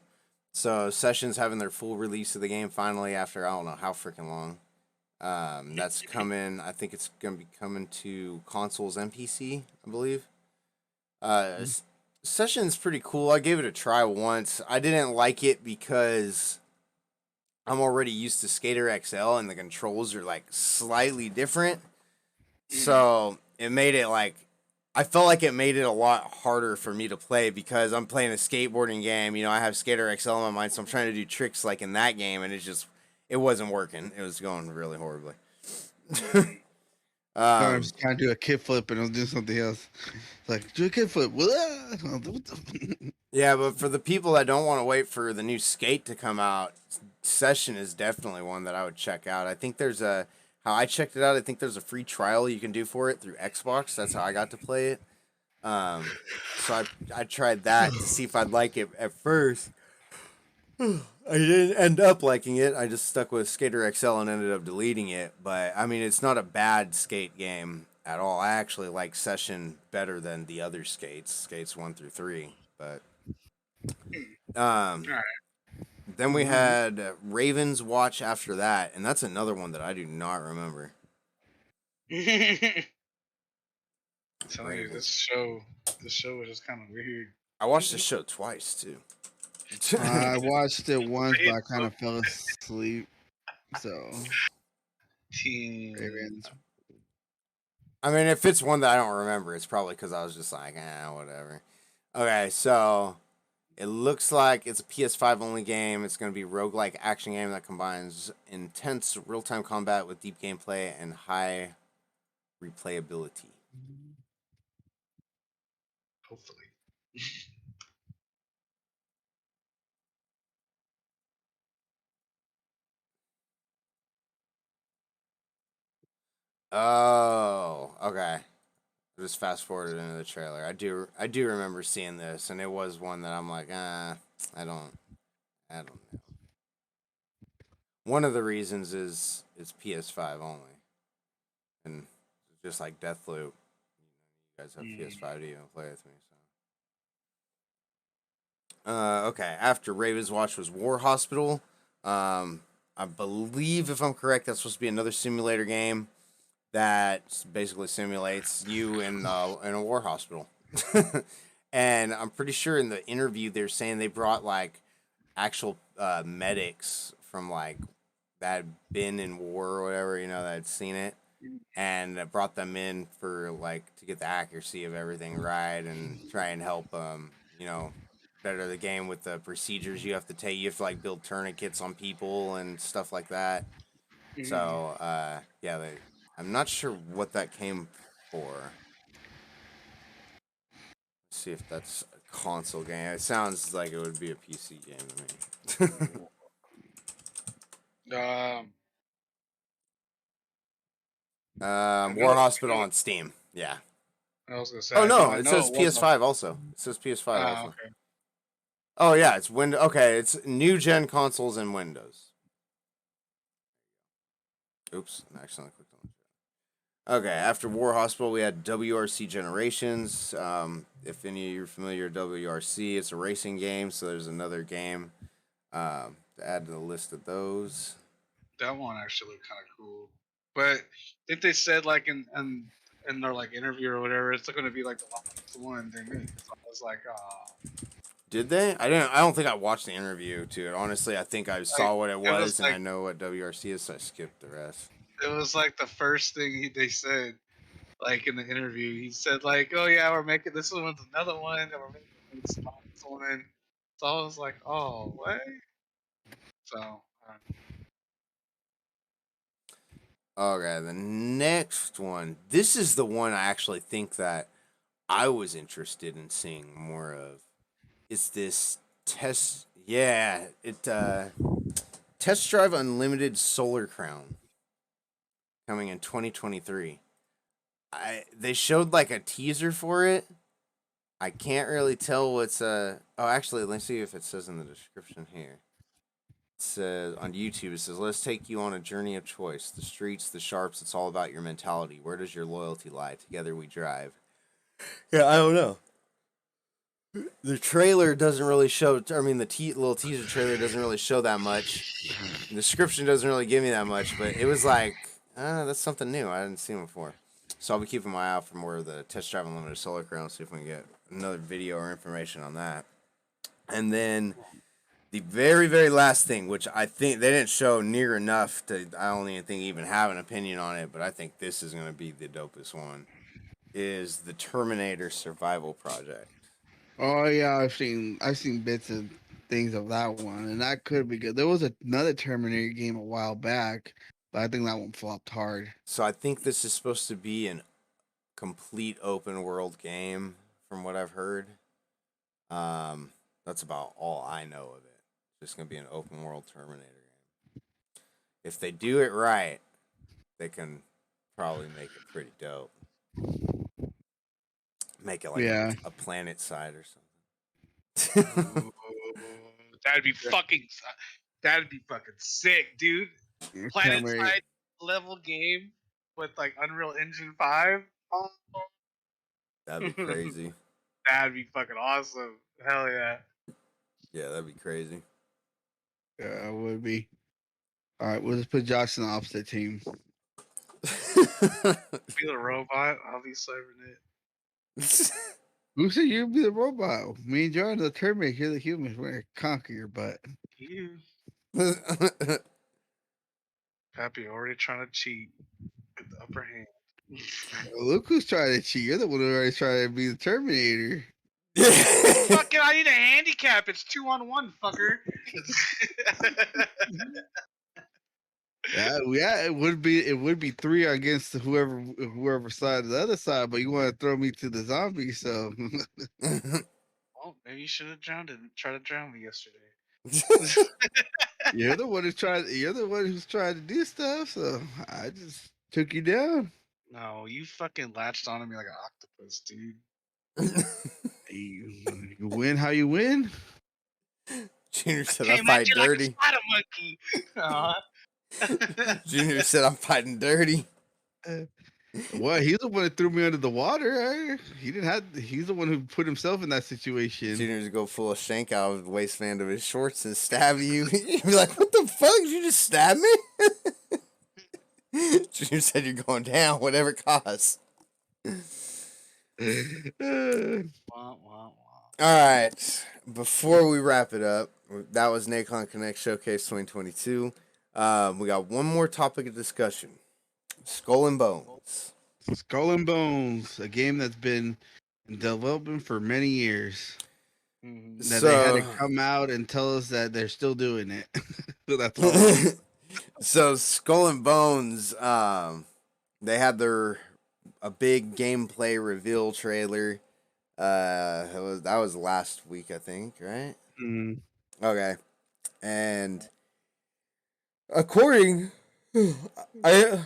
So Session's having their full release of the game finally after I don't know how freaking long. That's coming. I think it's gonna be coming to consoles and PC, I believe. Session's pretty cool. I gave it a try once. I didn't like it because I'm already used to Skater XL and the controls are like slightly different. So it made it like I felt like it made it a lot harder for me to play because I'm playing a skateboarding game. You know, I have Skater XL in my mind, so I'm trying to do tricks like in that game, and it wasn't working. It was going really horribly. I um, was trying to do a kickflip and I was doing something else. It's like, do a kickflip. What the- yeah, but for the people that don't want to wait for the new Skate to come out, Session is definitely one that I would check out. I think there's a how I checked it out. I think there's a free trial you can do for it through Xbox. That's how I got to play it. So I tried that to see if I'd like it at first. I didn't end up liking it. I just stuck with Skater XL and ended up deleting it. But I mean, it's not a bad skate game at all. I actually like Session better than the other skates 1 through 3. But um, Alright. then we had Ravens Watch after that, and that's another one that I do not remember. Telling you, Ravens. this show was just kind of weird. I watched the show twice too. I watched it once, but It's I kind of fell asleep. So, Teen. Ravens. I mean, if it's one that I don't remember, it's probably because I was just like, whatever. Okay, so it looks like it's a PS5 only game. It's going to be a roguelike action game that combines intense real time combat with deep gameplay and high replayability. Hopefully. Oh, okay. I just fast forwarded into the trailer. I do remember seeing this, and it was one that I'm like, I don't know. One of the reasons is it's PS5 only, and just like Deathloop, you guys have PS5 to even play with me. So, okay. After Raven's Watch was War Hospital. I believe, if I'm correct, that's supposed to be another simulator game that basically simulates you in a war hospital. And I'm pretty sure in the interview they're saying they brought like actual medics from like that had been in war or whatever, you know, that had seen it, and brought them in for like to get the accuracy of everything right and try and help you know, better the game with the procedures you have to take. You have to like build tourniquets on people and stuff like that. So yeah, I'm not sure what that came for. Let's see if that's a console game. It sounds like it would be a PC game to me. Um, I War know. Hospital on Steam. Yeah. I was gonna say. Oh no, I it know says it was on. PS5 also. It says PS5 also. Okay. Oh yeah, it's Windows. Okay, it's new gen consoles and Windows. Oops, I accidentally clicked on it. Okay, after War Hospital, we had WRC Generations. If any of you are familiar with WRC, it's a racing game, so there's another game to add to the list of those. That one actually looked kind of cool. But I think they said like in their like interview or whatever, it's going to be like the last one they make. So I was like, Did they? I didn't. I don't think I watched the interview to it. Honestly, I think I like saw what it it was was, and I like know what WRC is, so I skipped the rest. it was like the first thing they said like in the interview. He said like, oh yeah, we're making this one's another one, and we're making this one. So I was like, oh what? So Okay, the next one. This is the one I actually think that I was interested in seeing more of. It's this test. Yeah, it Test Drive Unlimited Solar Crown coming in 2023. They showed like a teaser for it. I can't really tell what's Oh, actually, let's see if it says in the description here. It says on YouTube, it says, "Let's take you on a journey of choice. The streets, the sharps. It's all about your mentality. Where does your loyalty lie? Together we drive." Yeah, I don't know. The trailer doesn't really show. I mean, the little teaser trailer doesn't really show that much. The description doesn't really give me that much, but it was like, that's something new. I hadn't seen before. So I'll be keeping my eye out for more of the Test Drive Unlimited Solar Crown, see if we can get another video or information on that. And then the very, very last thing, which I think they didn't show near enough to, I don't even think even have an opinion on it, but I think this is going to be the dopest one, is the Terminator Survival Project. Oh yeah, I've seen bits and things of that one, and that could be good. There was another Terminator game a while back, but I think that one flopped hard. So I think this is supposed to be an complete open world game, from what I've heard. That's about all I know of it. It's just gonna be an open world Terminator game. If they do it right, they can probably make it pretty dope. Make it like Yeah, a planet side or something. ooh, that'd be fucking that'd be fucking sick, dude. Planet Terminator. side level game with like Unreal Engine 5. Oh, That'd be crazy. that'd be fucking awesome. Hell yeah. Yeah, that'd be crazy. Yeah, it would be. All right, we'll just put Josh in the opposite team. Be the robot, I'll be cybernet. Who said you'd be the robot? Me and John are the Terminator. You're the humans. We're gonna conquer your butt. You Pappy already trying to cheat. Get the upper hand. Look who's trying to cheat. You're the one who always trying to be the Terminator. Fucking I need a handicap. It's 2-on-1, fucker. Yeah, it would be three against whoever side of the other side, but you want to throw me to the zombie, so Well, maybe you should have drowned and tried to drown me yesterday. you're the one who's trying to do stuff, so I just took you down. No, you fucking latched onto me like an octopus, dude. You win how you win. Junior said I'm Came at fighting you like a dirty. spider monkey. Junior said I'm fighting dirty. Well, he's the one that threw me under the water. He's the one who put himself in that situation. Junior's go full of shank out of the waistband of his shorts and stab you. You'd be like, "What the fuck? Did you just stab me?" Junior said you're going down, whatever it costs. Wah, wah, wah. All right. Before we wrap it up, that was Nacon Connect Showcase 2022. We got one more topic of discussion: Skull and Bones. Skull and Bones, a game that's been in development for many years. Mhm. that they had to So, come out and tell us that they're still doing it. That's all. so Skull and Bones, they had a big gameplay reveal trailer. That was last week, I think, right? Mm. Okay, and according, I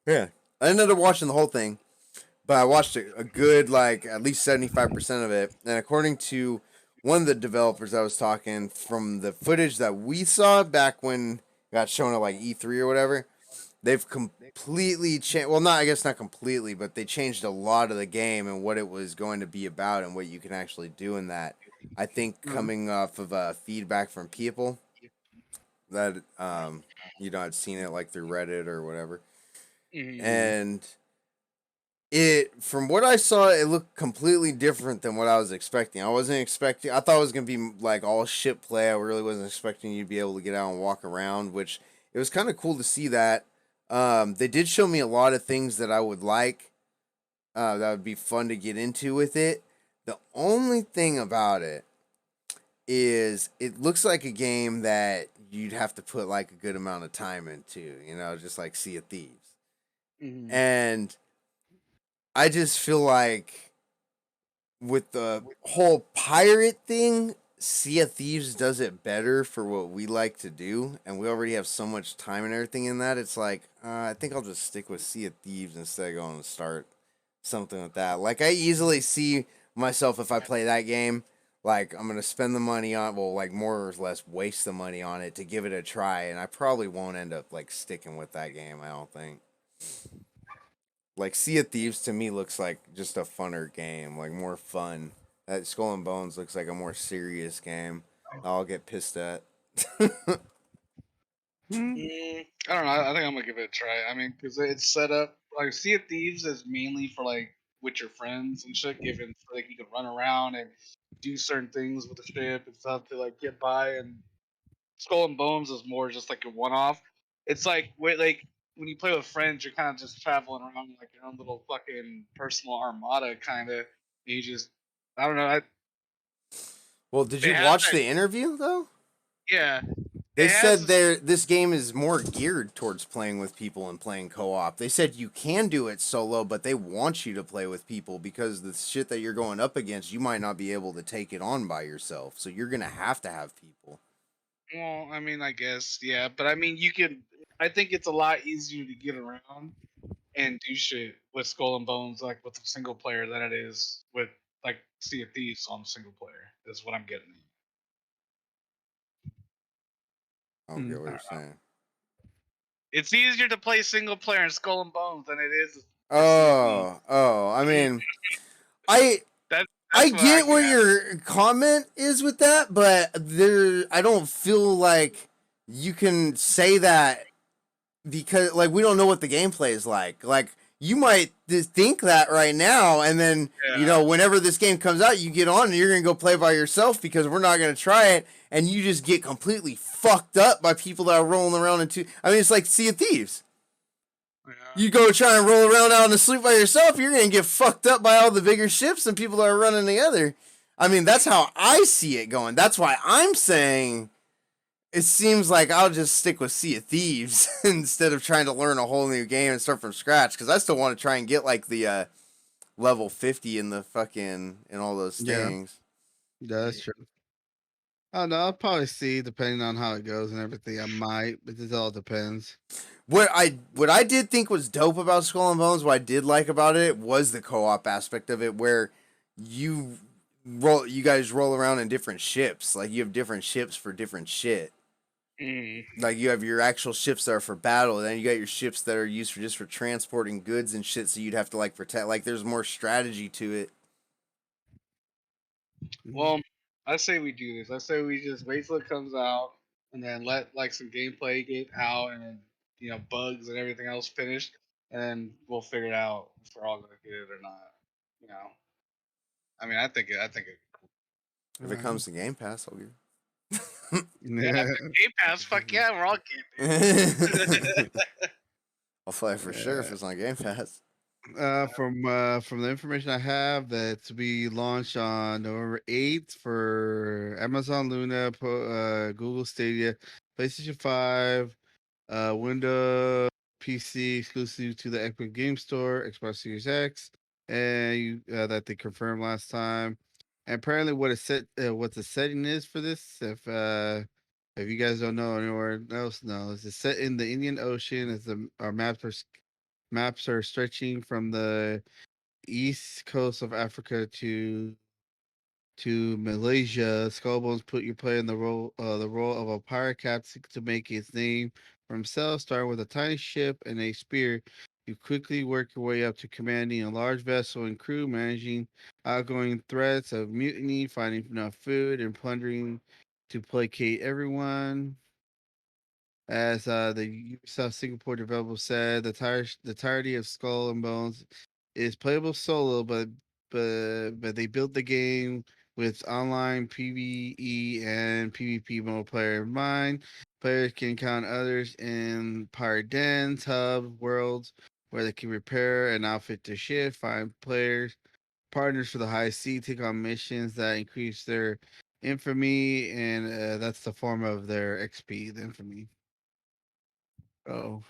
yeah, I ended up watching the whole thing, but I watched a good like at least 75% of it, and according to one of the developers I was talking from the footage that we saw back when it got shown at like E3 or whatever, they've completely changed. Well, not I guess not completely, but they changed a lot of the game and what it was going to be about and what you can actually do in that. I think coming off of feedback from people that I'd seen it like through Reddit or whatever, Mhm. and it from what I saw, it looked completely different than what I was expecting. I wasn't expecting. I thought it was gonna be like all ship play. I really wasn't expecting you to be able to get out and walk around, which it was kind of cool to see that. They did show me a lot of things that I would like. That would be fun to get into with it. The only thing about it is it looks like a game that you'd have to put like a good amount of time into. Just like Sea of Thieves, Mhm. and I just feel like with the whole pirate thing, Sea of Thieves does it better for what we like to do, and we already have so much time and everything in that. It's like I think I'll just stick with Sea of Thieves instead of going to start something with that. Like I easily see myself if I play that game. Like I'm gonna spend the money on, well, like more or less waste the money on it to give it a try, and I probably won't end up like sticking with that game. I don't think. Like Sea of Thieves to me looks like just a funner game, like more fun. That Skull and Bones looks like a more serious game. I'll get pissed at. Mm. I don't know. I think I'm gonna give it a try. I mean, because it's set up like Sea of Thieves is mainly for like with your friends and shit, given so like you can run around and do certain things with the ship and stuff to like get by. And Skull and Bones is more just like a one-off. It's like when you play with friends, you're kind of just traveling around like your own little fucking personal armada, kind of. You just, I don't know. Well, did It you has watch that, the interview though? yeah. They It has said this, this game is more geared towards playing with people and playing co-op. They said you can do it solo, but they want you to play with people because the shit that you're going up against, you might not be able to take it on by yourself. So you're gonna have to have people. well, I mean, I guess, yeah, but I mean, you can. I think it's a lot easier to get around and do shit with Skull and Bones, like with a single player, than it is with like Sea of Thieves on single player. Is what I'm getting I don't get Mm. what at. you're saying. It's easier to play single player in Skull and Bones than it is for Sea of Thieves. Oh. I mean, I That I that's what I get get what at. your comment is with that, but I don't feel like you can say that because like we don't know what the gameplay is like. Like you might just think that right now, and then Yeah. whenever this game comes out, you get on and you're gonna go play by yourself because we're not gonna try it, and you just get completely fucked up by people that are rolling around into. I mean, it's like Sea of Thieves. Yeah. You go try and roll around out in the sleep by yourself, you're gonna get fucked up by all the bigger ships and people that are running together. I mean, that's how I see it going. That's why I'm saying it seems like I'll just stick with Sea of Thieves instead of trying to learn a whole new game and start from scratch. Because I still want to try and get like the level 50 in the fucking and all those Yeah, things. that's true. I don't know. I'll probably see depending on how it goes and everything. I might, but it all depends. What I did think was dope about Skull and Bones, what I did like about it was the co-op aspect of it, where you you guys roll around in different ships. Like you have different ships for different shit. Mm. Like you have your actual ships that are for battle, and then you got your ships that are used for just for transporting goods and shit. So you'd have to like protect. Like there's more strategy to it. Well, I say we do this. I say we just wait till it comes out and then let like some gameplay get out and then bugs and everything else finished, and then we'll figure it out if we're all gonna get it or not. You know, I mean, I think it. If it comes to Game Pass, I'll Yeah, Yeah. Game Pass. Fuck yeah, we're all getting give. it. I'll play for sure if Yeah. it's on Game Pass. From the information I have, that to be launched on November 8th for Amazon Luna, Google Stadia, PlayStation 5, Windows PC exclusive to the Epic Game Store, Xbox Series X, and that they confirmed last time. And apparently, what the setting is for this, if you guys don't know, anyone else knows, it's set in the Indian Ocean. As our maps are stretching from the east coast of Africa to Malaysia. Skullbones put your player in the role of a pirate captain to make his name for himself. Starting with a tiny ship and a spear, you quickly work your way up to commanding a large vessel and crew, managing outgoing threats of mutiny, finding enough food, and plundering to placate everyone. As the Ubisoft Singapore developer said, the entirety of Skull and Bones is playable solo, but they built the game with online PvE and PvP multiplayer in mind. Players can encounter others in pirate dens, hub worlds where they can repair and outfit their ship, find players partners for the high sea, take on missions that increase their infamy, and that's the form of their XP, the infamy. Oh,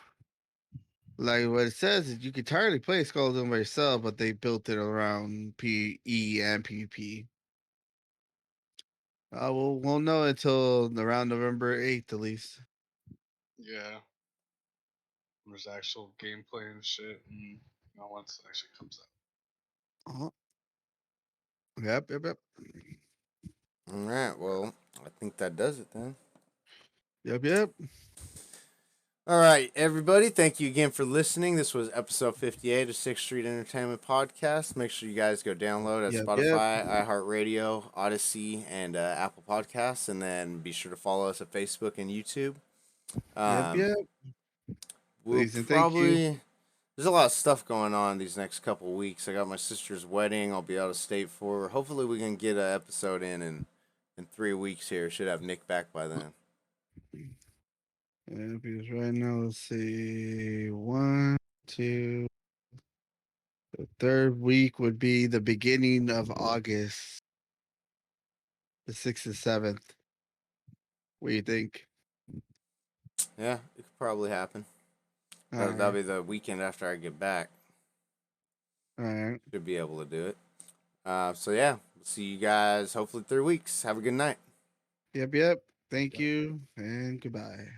like what it says is you could entirely play Skull Dome by yourself, but they built it around PE and PvP. We'll know until around November 8th at least. Yeah. There's actual gameplay and shit, and once it actually comes out. Uh-huh. Yep. All right. Well, I think that does it then. Yep. All right, everybody. Thank you again for listening. This was episode 58 of Sixth Street Entertainment Podcast. Make sure you guys go download at Yep. Spotify, iHeartRadio, Odyssey, and Apple Podcasts. And then be sure to follow us at Facebook and YouTube. Um, Yep. we'll Please and thank you. probably. There's a lot of stuff going on these next couple weeks. I got my sister's wedding. I'll be out of state for. Hopefully, we can get an episode in 3 weeks here. Should have Nick back by then. Yeah, because right now, let's see. One, two. The third week would be the beginning of August, the 6th and 7th. What do you think? Yeah, it could probably happen. All That'll right. be the weekend after I get back. All right. Should be able to do it. So yeah, we'll see you guys hopefully 3 weeks. Have a good night. Yep. Thank you and goodbye.